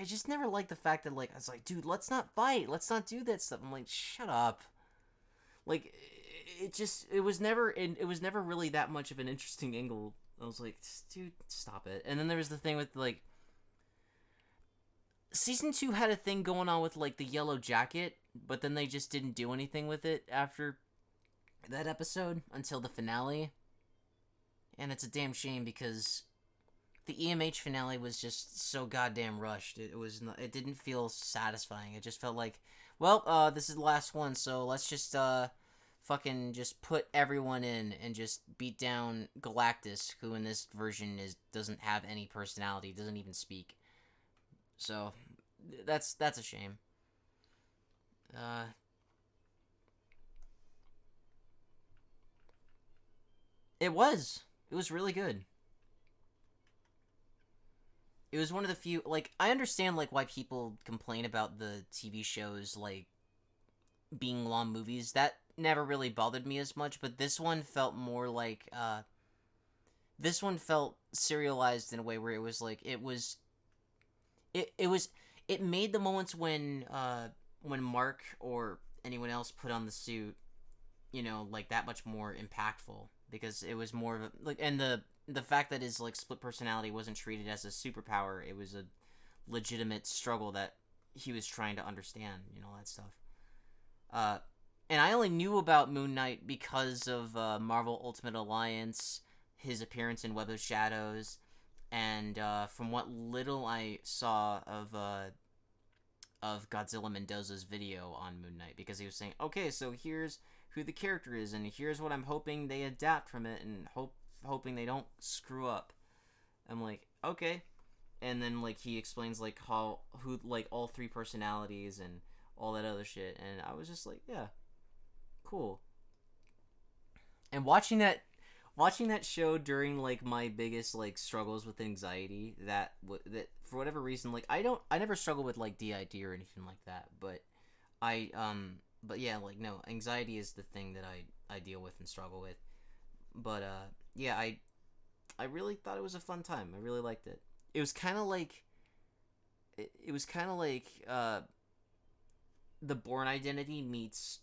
just never liked the fact that like I was like, dude, let's not fight, let's not do that stuff. I'm like, shut up. Like, it was never really that much of an interesting angle. I was like, dude, stop it. And then there was the thing with like season 2 had a thing going on with like the yellow jacket, but then they just didn't do anything with it after that episode until the finale. And it's a damn shame because the EMH finale was just so goddamn rushed. It didn't feel satisfying. It just felt like, well, this is the last one, so let's just fucking just put everyone in and just beat down Galactus, who in this version doesn't have any personality, doesn't even speak. So that's a shame. Uh, it was really good. It was one of the few, like, I understand like why people complain about the TV shows like being long movies. That never really bothered me as much, but this one felt more like this one felt serialized in a way where it was like it was it made the moments when Mark or anyone else put on the suit, you know, like that much more impactful because it was more of a, like, and the fact that his like split personality wasn't treated as a superpower, it was a legitimate struggle that he was trying to understand, you know, that stuff. Uh, and I only knew about Moon Knight because of Marvel Ultimate Alliance, his appearance in Web of Shadows, and from what little I saw of Godzilla Mendoza's video on Moon Knight, because he was saying, okay, so here's who the character is, and here's what I'm hoping they adapt from it, and hoping they don't screw up. I'm like, okay. And then like he explains like who like all three personalities and all that other shit, and I was just like, yeah, cool. And watching that show during like my biggest like struggles with anxiety, that for whatever reason, like I never struggle with like DID or anything like that, but yeah, like no, anxiety is the thing that I deal with and struggle with. But yeah, I really thought it was a fun time. I really liked it. It was kind of like it was kind of like the Bourne Identity meets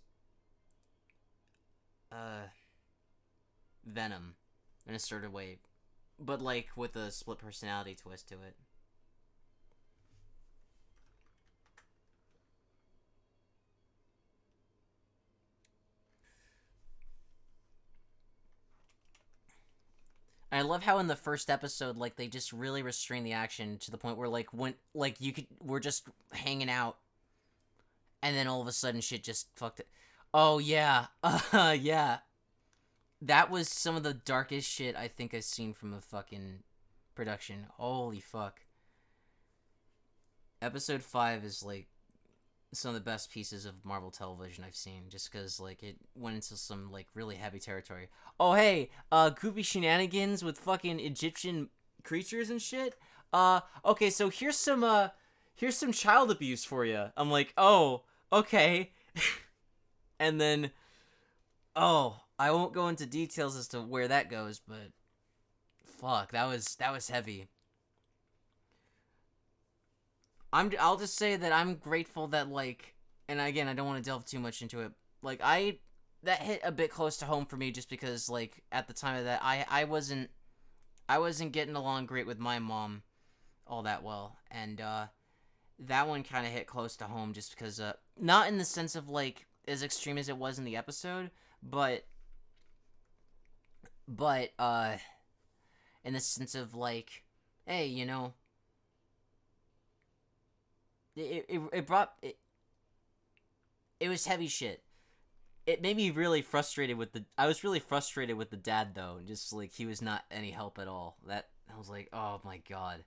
uh Venom in a sort of way, but like with a split personality twist to it. And I love how in the first episode, like, they just really restrain the action to the point where, like, when, like, we're just hanging out, and then all of a sudden shit just fucked it. Oh, yeah. Yeah. That was some of the darkest shit I think I've seen from a fucking production. Holy fuck. Episode 5 is, like, some of the best pieces of Marvel television I've seen, just because, like, it went into some, like, really heavy territory. Oh, hey, goofy shenanigans with fucking Egyptian creatures and shit? Okay, so here's some child abuse for you. I'm like, oh, okay. And then, oh, I won't go into details as to where that goes, but fuck, that was heavy. I'll just say that I'm grateful that, like, and again, I don't want to delve too much into it. Like, that hit a bit close to home for me just because, like, at the time of that, I wasn't getting along great with my mom all that well, and that one kind of hit close to home just because not in the sense of, like, as extreme as it was in the episode, but in the sense of, like, hey, you know, it was heavy shit. It made me really frustrated with the. I was really frustrated with the dad though. Just like he was not any help at all. That I was like, oh my god.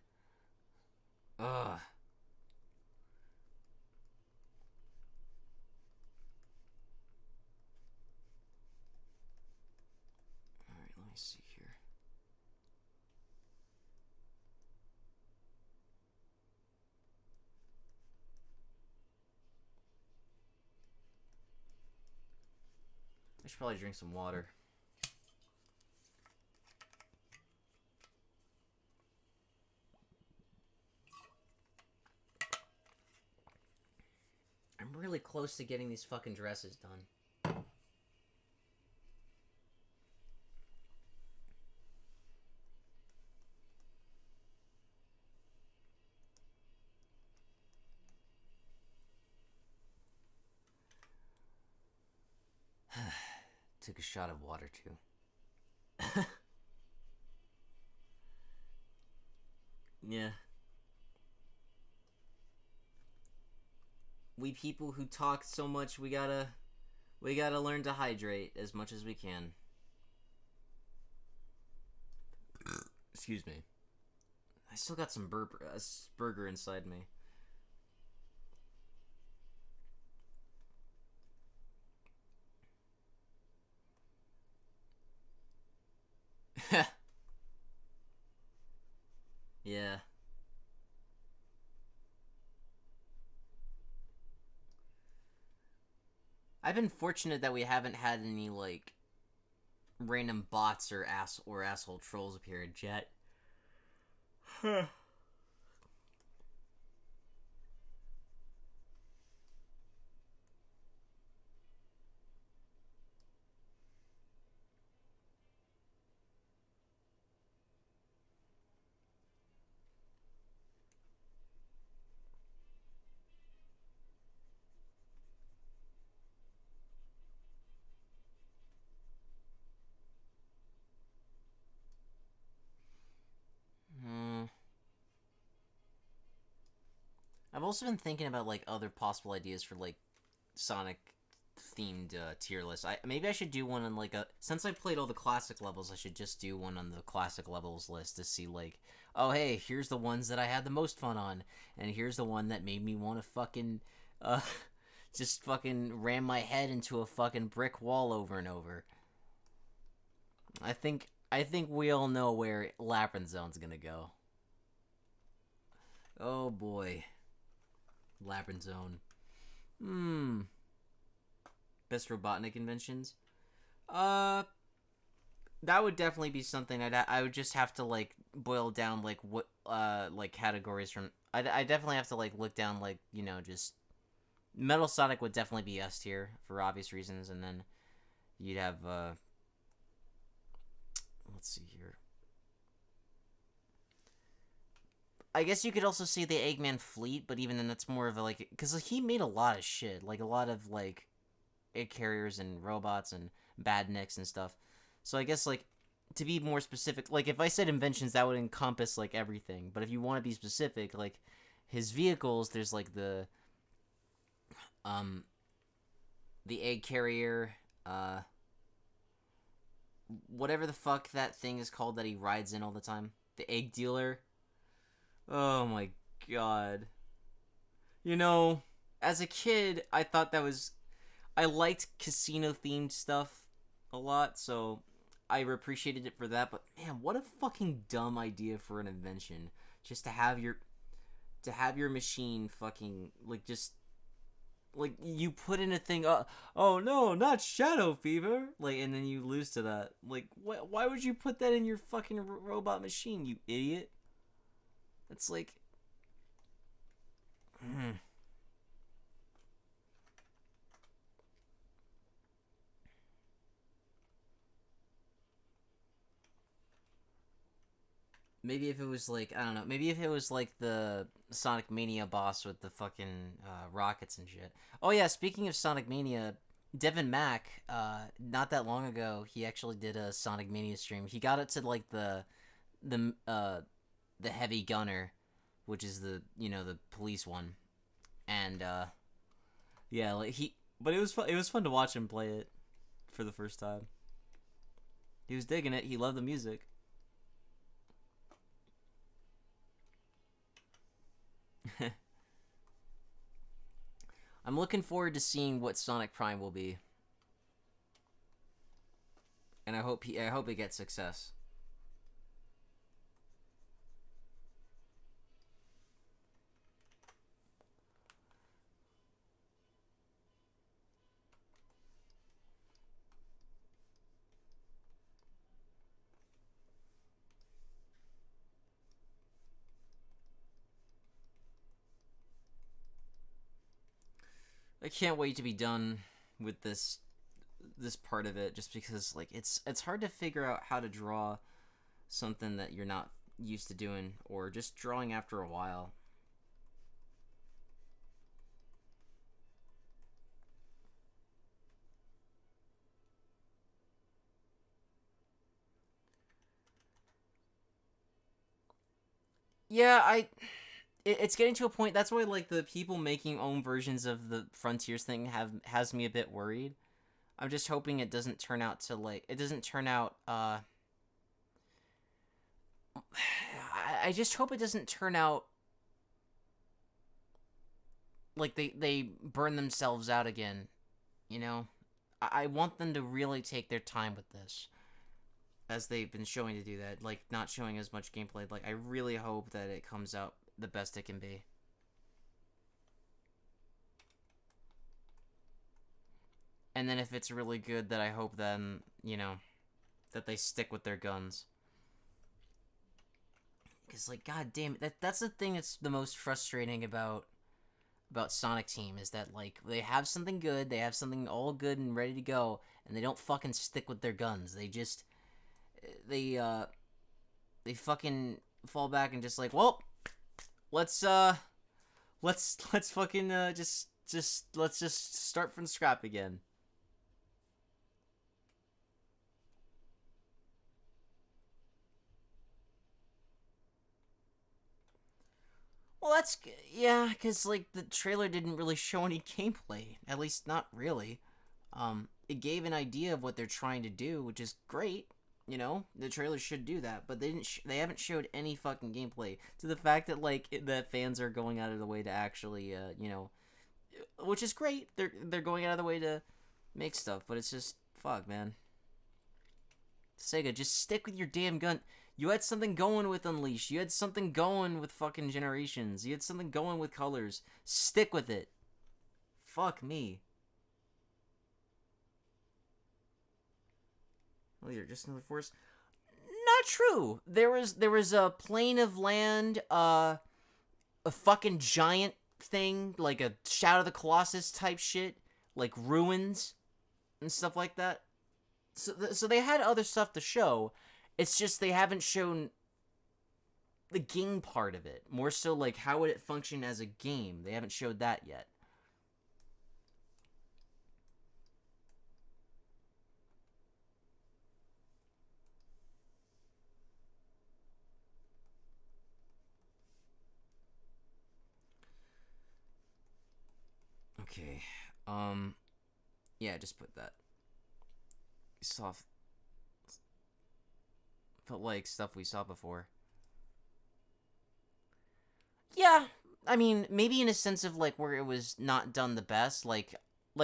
Ugh. All right, let me see here. I should probably drink some water. I'm really close to getting these fucking dresses done. Took a shot of water too. Yeah. We people who talk so much, we gotta learn to hydrate as much as we can. Excuse me. I still got some burger inside me. Yeah. I've been fortunate that we haven't had any, like, random bots or asshole trolls appear yet. Hmm. I've also been thinking about, like, other possible ideas for, like, Sonic themed tier list. Maybe I should do one on, like, a since I played all the classic levels, I should just do one on the classic levels list to see, like, oh hey, here's the ones that I had the most fun on, and here's the one that made me want to fucking uh just fucking ram my head into a fucking brick wall over and over. I think we all know where Labyrinth Zone's gonna go. Oh boy, Labyrinth Zone. Hmm. Best Robotnik inventions. Uh, that would definitely be something I would just have to, like, boil down, like, what like categories from. I definitely have to, like, look down, like, you know, just Metal Sonic would definitely be S tier for obvious reasons, and then you'd have let's see here. I guess you could also see the Eggman fleet, but even then, that's more of a, like, because he made a lot of shit, like a lot of, like, egg carriers and robots and badniks and stuff. So I guess, like, to be more specific, like, if I said inventions, that would encompass, like, everything. But if you want to be specific, like, his vehicles, there's, like, um, the egg carrier, whatever the fuck that thing is called that he rides in all the time. The egg dealer. Oh my god. You know, as a kid, I thought that was... I liked casino-themed stuff a lot, so I appreciated it for that, but man, what a fucking dumb idea for an invention. Just to have your machine fucking, like, just, like, you put in a thing, oh no, not shadow fever, like, and then you lose to that. Like, why would you put that in your fucking robot machine, you idiot? It's like... Maybe if it was like, I don't know, maybe if it was like the Sonic Mania boss with the fucking rockets and shit. Oh yeah, speaking of Sonic Mania, Devin Mack, not that long ago, he actually did a Sonic Mania stream. He got it to like the heavy gunner, which is the, you know, the police one. And yeah, like but it was fun to watch him play it for the first time. He was digging it. He loved the music. I'm looking forward to seeing what Sonic Prime will be, and I hope it gets success. I can't wait to be done with this part of it, just because like it's hard to figure out how to draw something that you're not used to doing, or just drawing after a while. Yeah, it's getting to a point. That's why, like, the people making own versions of the Frontiers thing has me a bit worried. I'm just hoping it doesn't turn out to, like, it doesn't turn out, I just hope it doesn't turn out like they burn themselves out again, you know? I want them to really take their time with this, as they've been showing to do that, like, not showing as much gameplay. Like, I really hope that it comes out the best it can be. And then if it's really good, that I hope then, you know, that they stick with their guns. Because, like, god damn it, that's the thing that's the most frustrating about Sonic Team, is that, like, they have something good, they have something all good and ready to go, and they don't fucking stick with their guns. They just, they fucking fall back and just like, well, let's fucking, let's just start from scrap again. Well, that's... yeah, because, like, the trailer didn't really show any gameplay. At least, not really. It gave an idea of what they're trying to do, which is great. You know, the trailer should do that, but they haven't showed any fucking gameplay. To the fact that, like, that fans are going out of the way to actually, you know, which is great. They're going out of the way to make stuff, but it's just, fuck, man. Sega, just stick with your damn gun. You had something going with Unleashed. You had something going with fucking Generations. You had something going with Colors. Stick with it. Fuck me. Oh, you're just another force. Not true. There was a plane of land, a fucking giant thing, like a Shadow of the Colossus type shit, like ruins and stuff like that. So they had other stuff to show. It's just they haven't shown the game part of it. More so, like, how would it function as a game? They haven't showed that yet. Okay. Yeah, just put that. Soft. Felt like stuff we saw before. Yeah, I mean, maybe in a sense of like where it was not done the best. Like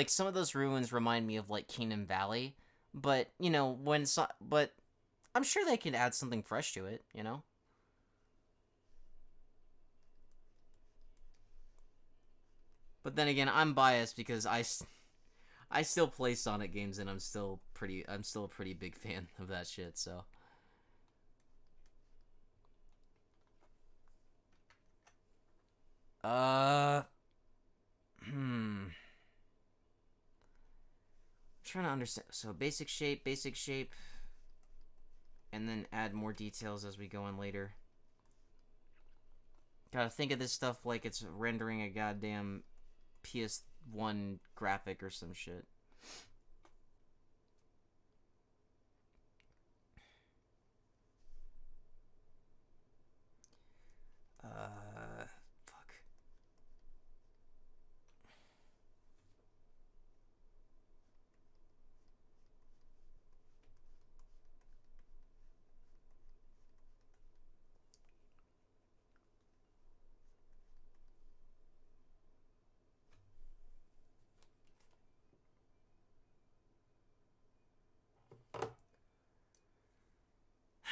some of those ruins remind me of like Kingdom Valley, but you know but I'm sure they could add something fresh to it. You know. But then again, I'm biased because I still play Sonic games and I'm still a pretty big fan of that shit. So. Uh. Hmm. Trying to understand. So basic shape, and then add more details as we go in later. Gotta think of this stuff like it's rendering a goddamn PS1 graphic or some shit. Fuck.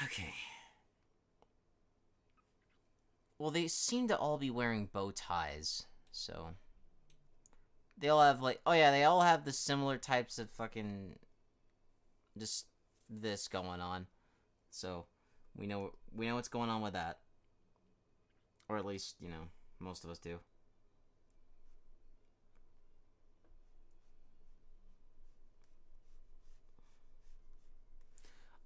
Okay. Well, they seem to all be wearing bow ties, so they all have like, oh yeah, they all have the similar types of fucking just this going on. So we know what's going on with that, or at least most of us do.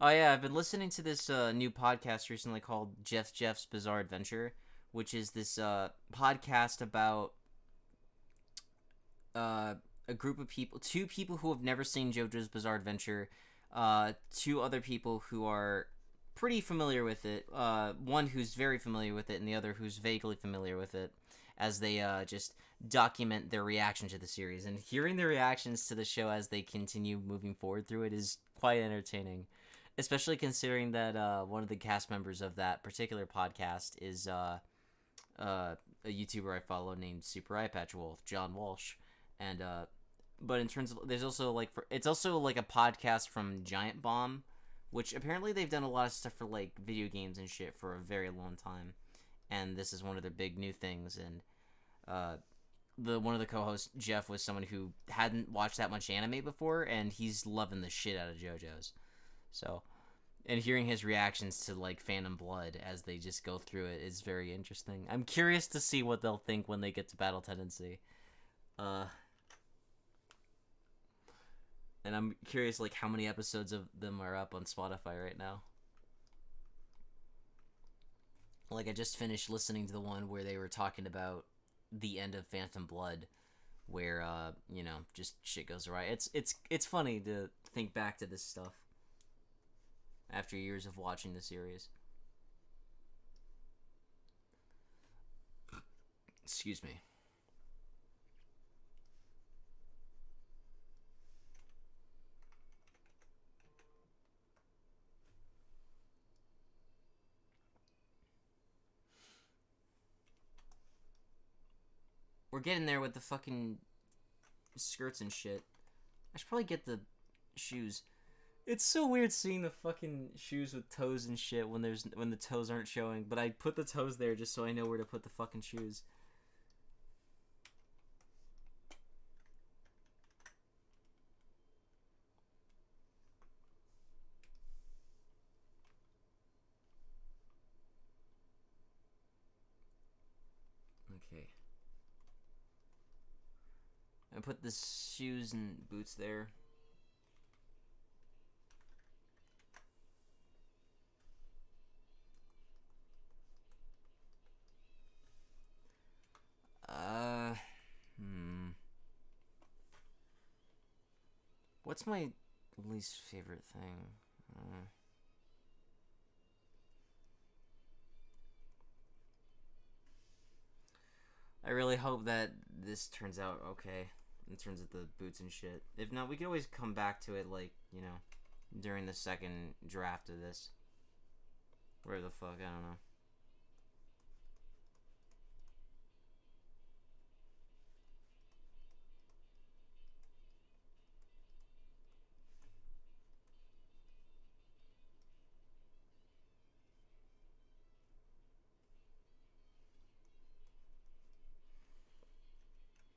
Oh yeah, I've been listening to this new podcast recently called Jeff's Bizarre Adventure, which is this podcast about uh, a group of people, two people who have never seen JoJo's Bizarre Adventure, two other people who are pretty familiar with it, one who's very familiar with it, and the other who's vaguely familiar with it, as they just document their reaction to the series. And hearing their reactions to the show as they continue moving forward through it is quite entertaining, especially considering that one of the cast members of that particular podcast is a YouTuber I follow named Super Eye Patch Wolf, John Walsh, and but in terms of there's also like it's also like a podcast from Giant Bomb, which apparently they've done a lot of stuff for like video games and shit for a very long time, and this is one of their big new things. And uh, the one of the co-hosts Jeff was someone who hadn't watched that much anime before, and he's loving the shit out of JoJo's. So, and hearing his reactions to like Phantom Blood as they just go through it is very interesting. I'm curious to see what they'll think when they get to Battle Tendency. Uh, and I'm curious like how many episodes of them are up on Spotify right now. Like I just finished listening to the one where they were talking about the end of Phantom Blood, where just shit goes awry. It's funny to think back to this stuff after years of watching the series. Excuse me. We're getting there with the fucking skirts and shit. I should probably get the shoes. It's so weird seeing the fucking shoes with toes and shit when the toes aren't showing, but I put the toes there just so I know where to put the fucking shoes. Okay. I put the shoes and boots there. Uh, hmm. What's my least favorite thing? I really hope that this turns out okay. in terms of the boots and shit. If not, we could always come back to it, like, you know, during the second draft of this. Where the fuck, I don't know.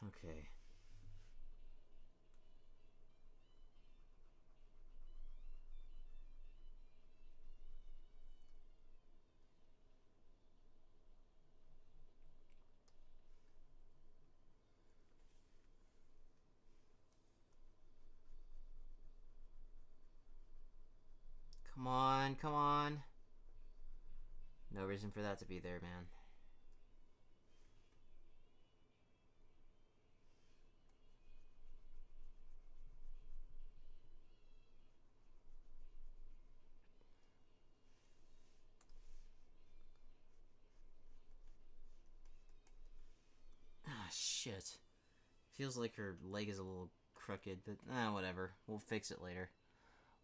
Okay. Come on, come on. No reason for that to be there, man. Ah, shit. Feels like her leg is a little crooked, but whatever. We'll fix it later.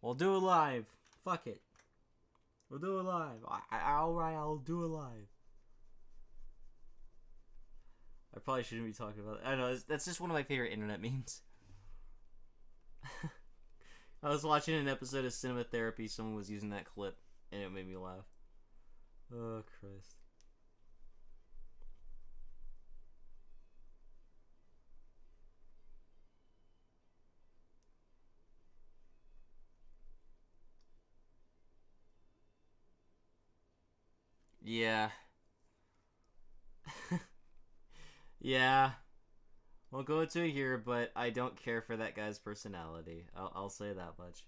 We'll do it live. Fuck it. We'll do it live. Alright, I'll do it live. I probably shouldn't be talking about it. I don't know, that's just one of my favorite internet memes. I was watching an episode of Cinema Therapy, someone was using that clip, and it made me laugh. Oh, Christ. Yeah. Yeah. Won't go into it here, but I don't care for that guy's personality. I'll say that much.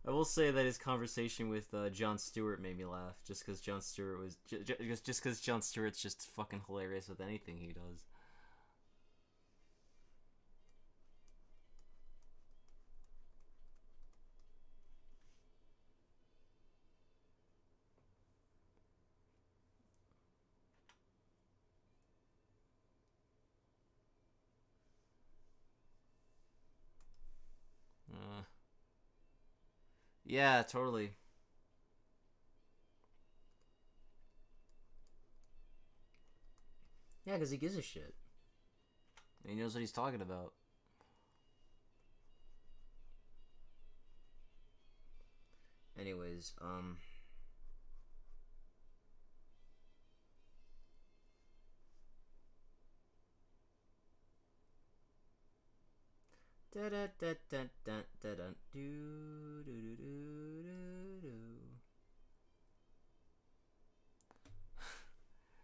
I will say that his conversation with Jon Stewart made me laugh, just because Jon Stewart was just because Jon Stewart's just fucking hilarious with anything he does. Yeah, totally. Yeah, because he gives a shit. And he knows what he's talking about. Anyways, da da da da da da da do do do do do.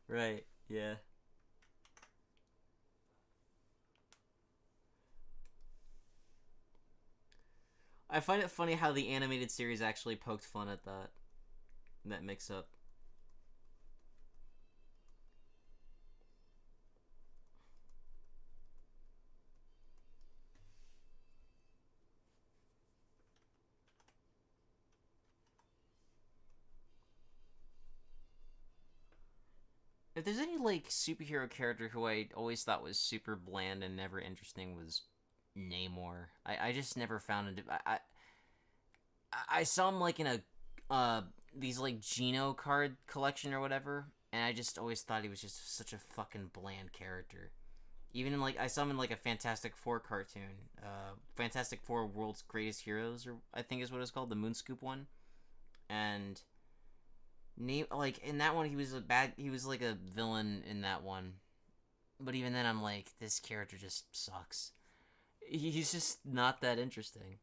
Right, yeah. I find it funny how the animated series actually poked fun at that mix-up. If there's any like superhero character who I always thought was super bland and never interesting was Namor. I just never found it. I saw him like in a these like Geno card collection or whatever, and I just always thought he was just such a fucking bland character. Even in like I saw him in like a Fantastic Four cartoon, Fantastic Four World's Greatest Heroes, or I think is what it's called, the Moonscoop one, and name like in that one he was like a villain in that one, but even then I'm like this character just sucks. He's just not that interesting.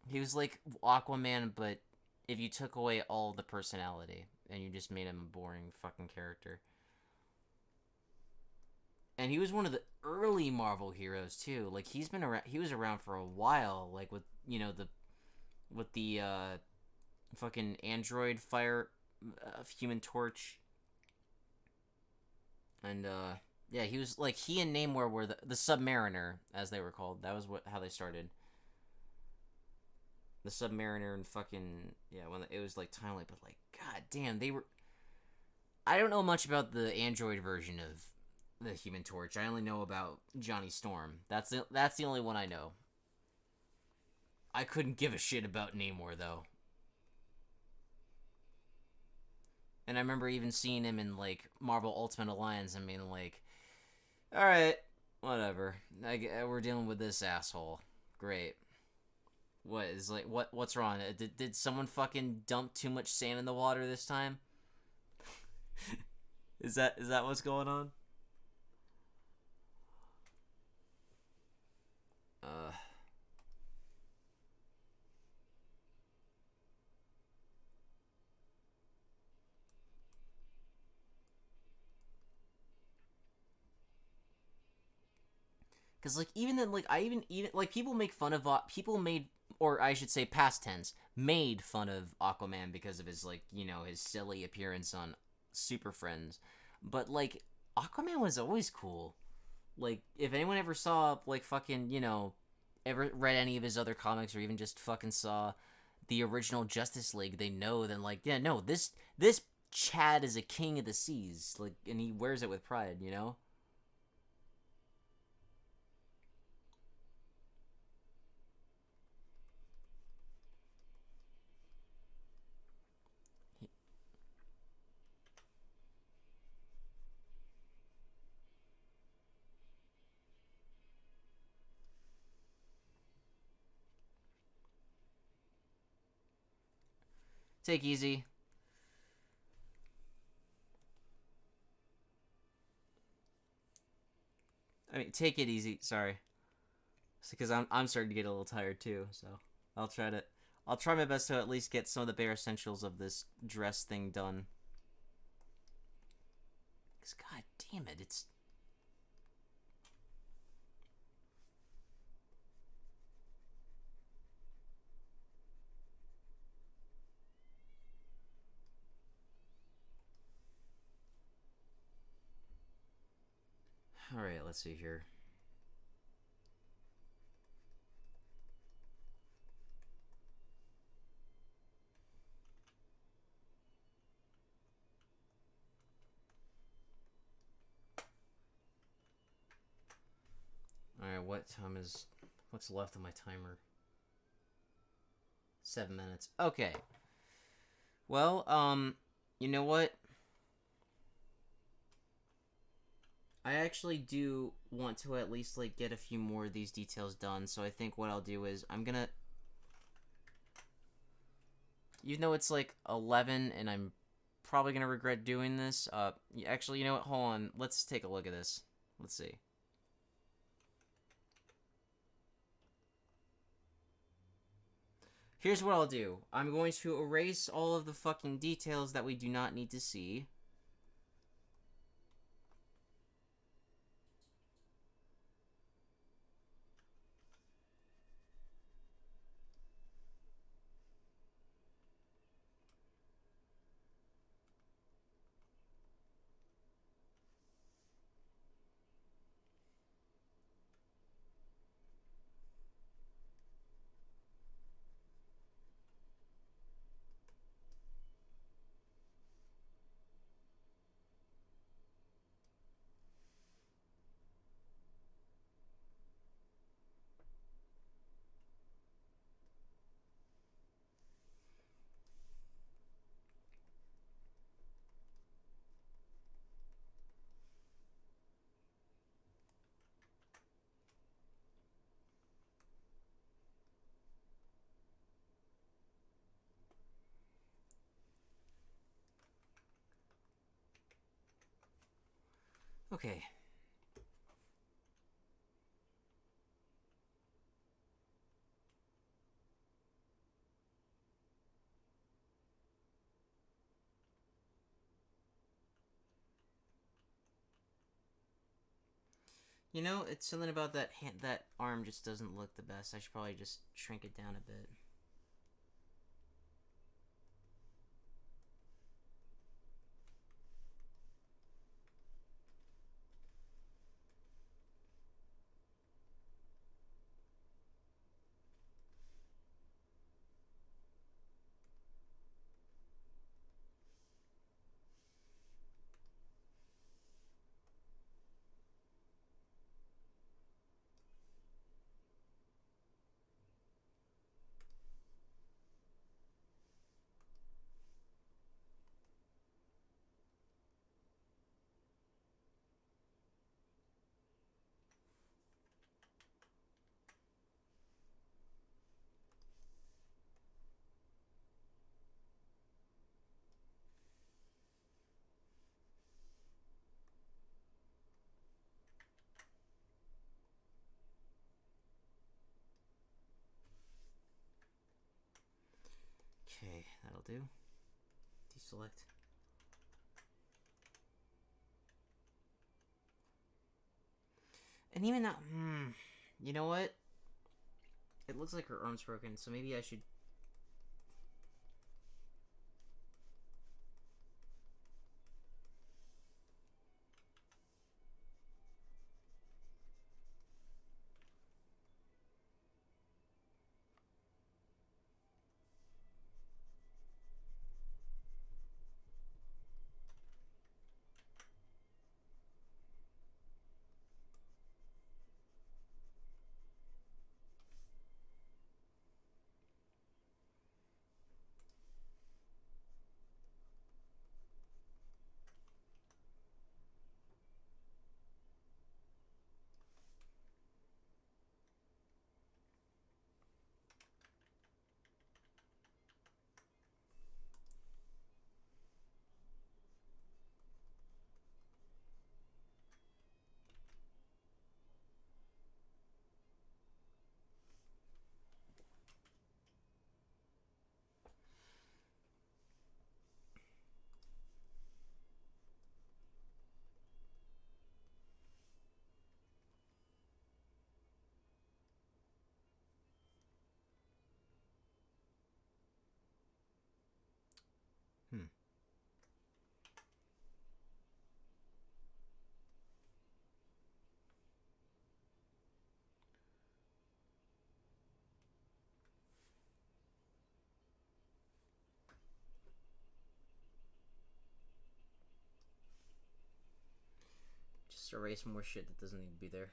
He was like Aquaman, but if you took away all the personality and you just made him a boring fucking character. And he was one of the early Marvel heroes too. Like he's been around. He was around for a while. Like with the fucking android fire, Human Torch, and yeah, he was like he and Namor were the Submariner as they were called. That was how they started. The Submariner and fucking yeah, when it was like timely, but like god damn, they were. I don't know much about the Android version of the Human Torch. I only know about Johnny Storm. That's the only one I know. I couldn't give a shit about Namor though. And I remember even seeing him in like Marvel Ultimate Alliance. I mean, like, all right, whatever. We're dealing with this asshole. Great. What is like what's wrong? Did someone fucking dump too much sand in the water this time? Is that what's going on? Uh Cuz like even then like I even like people make fun of people made, or I should say past tense, made fun of Aquaman because of his like, his silly appearance on Super Friends. But like Aquaman was always cool. Like if anyone ever saw like fucking, ever read any of his other comics or even just fucking saw the original Justice League, they know then like, yeah, no, this Chad is a king of the seas, like, and he wears it with pride. Take easy. I mean, take it easy. Sorry, because I'm starting to get a little tired too. So I'll try to I'll try my best to at least get some of the bare essentials of this dress thing done. Cause god damn it, it's all right. Let's see here. All right, what's left on my timer? 7 minutes. Okay. Well, you know what? I actually do want to at least like get a few more of these details done. So I think what I'll do is I'm gonna, even though it's like 11 and I'm probably gonna regret doing this. Actually, you know what? Hold on. Let's take a look at this. Let's see. Here's what I'll do. I'm going to erase all of the fucking details that we do not need to see. Okay. It's something about that arm just doesn't look the best. I should probably just shrink it down a bit. that'll do. Deselect. And even now, you know what? It looks like her arm's broken, so maybe I should... Just erase more shit that doesn't need to be there.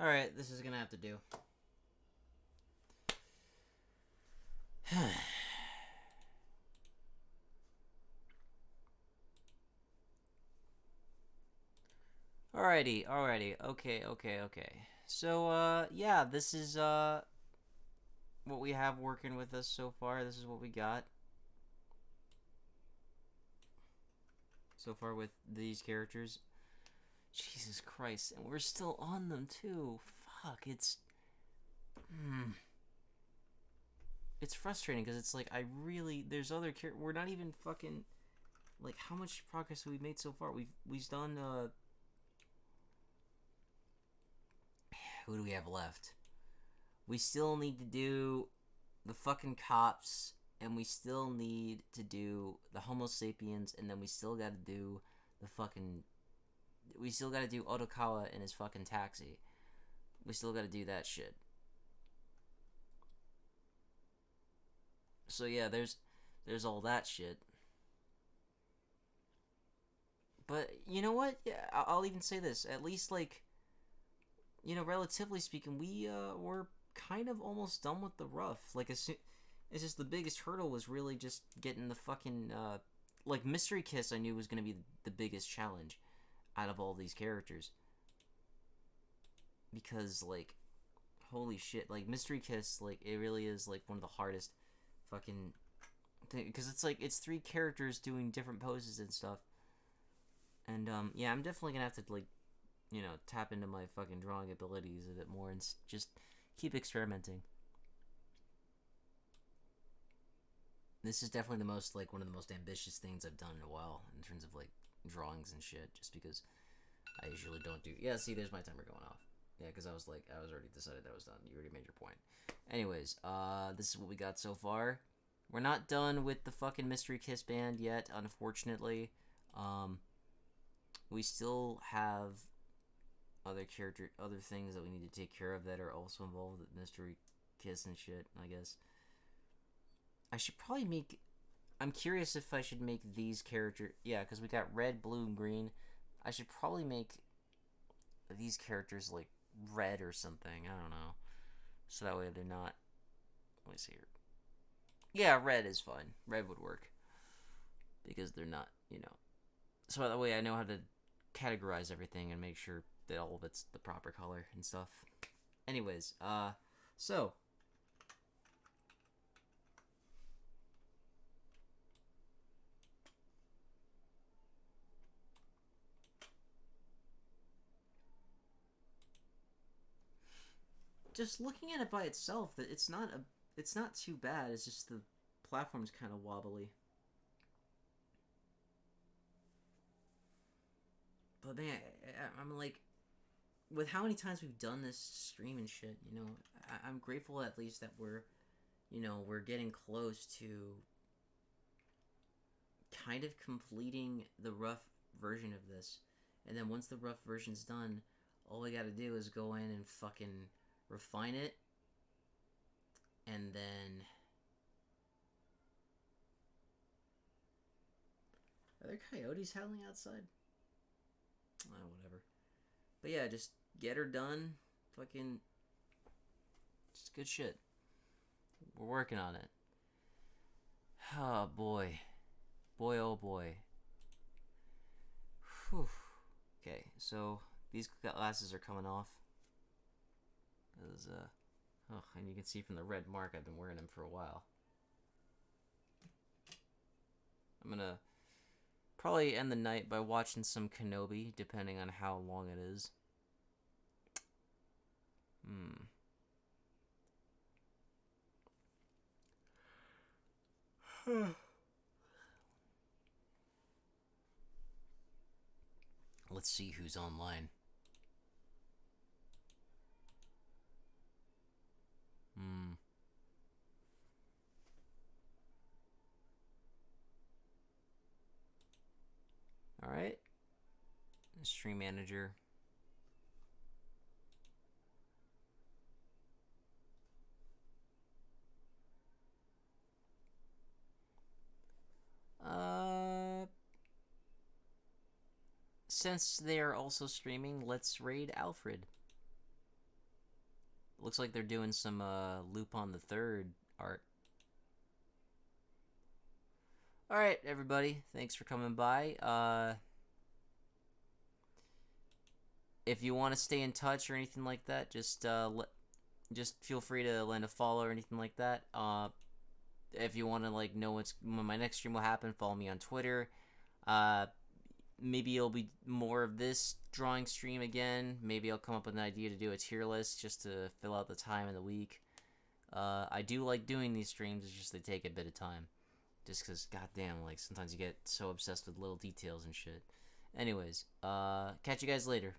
Alright, this is gonna have to do. Alrighty, okay. So, yeah, this is, what we have working with us so far. This is what we got. So far with these characters. Jesus Christ, and we're still on them, too. Fuck, it's... It's frustrating, because it's like, there's other characters... We're not even fucking... Like, how much progress have we made so far? We've done, Who do we have left? We still need to do the fucking cops, and we still need to do the Homo sapiens, and then we still gotta do the fucking... We still gotta do Otokawa and his fucking taxi. We still gotta do that shit. So yeah, there's all that shit. But you know what? Yeah, I'll even say this. At least, like, you know, relatively speaking, we're kind of almost done with the rough. Like, it's just the biggest hurdle was really just getting the fucking, like, Mystery Kiss I knew was gonna be the biggest challenge out of all these characters. Because, like, holy shit, like, Mystery Kiss, like, it really is, like, one of the hardest fucking thing. Because it's, like, it's 3 characters doing different poses and stuff. And, yeah, I'm definitely gonna have to, like, you know, tap into my fucking drawing abilities a bit more and just keep experimenting. This is definitely the most, like, one of the most ambitious things I've done in a while in terms of, like, drawings and shit, just because I usually don't do... Yeah, see, there's my timer going off. Yeah, because I was already decided that was done. You already made your point. Anyways, this is what we got so far. We're not done with the fucking Mystery Kiss band yet, unfortunately. we still have other things that we need to take care of that are also involved with Mystery Kiss and shit, I guess. I should probably make... I'm curious if I should make these characters... Yeah, because we got red, blue, and green. I should probably make these characters, like, red or something. I don't know. So that way they're not... Let me see here. Yeah, red is fine. Red would work. Because they're not, you know... So that way I know how to categorize everything and make sure that all of it's the proper color and stuff. Anyways, so... Just looking at it by itself, that it's not too bad. It's just the platform's kind of wobbly. But man, I'm like, with how many times we've done this stream and shit, you know, I'm grateful at least that we're getting close to kind of completing the rough version of this. And then once the rough version's done, all we gotta do is go in and fucking refine it. And then... Are there coyotes howling outside? Whatever. But yeah, just get her done. Fucking... Just good shit. We're working on it. Oh, boy. Boy, oh boy. Whew. Okay, so these glasses are coming off. And you can see from the red mark, I've been wearing them for a while. I'm gonna probably end the night by watching some Kenobi, depending on how long it is. Let's see who's online. Alright. Stream manager. Since they are also streaming, let's raid Alfred. Looks like they're doing some Lupin the Third art. Alright, everybody. Thanks for coming by. If you want to stay in touch or anything like that, just feel free to land a follow or anything like that. If you want to like know when my next stream will happen, follow me on Twitter. Maybe it'll be more of this drawing stream again. Maybe I'll come up with an idea to do a tier list just to fill out the time of the week. I do like doing these streams, it's just they take a bit of time. Just because, goddamn, like, sometimes you get so obsessed with little details and shit. Anyways, catch you guys later.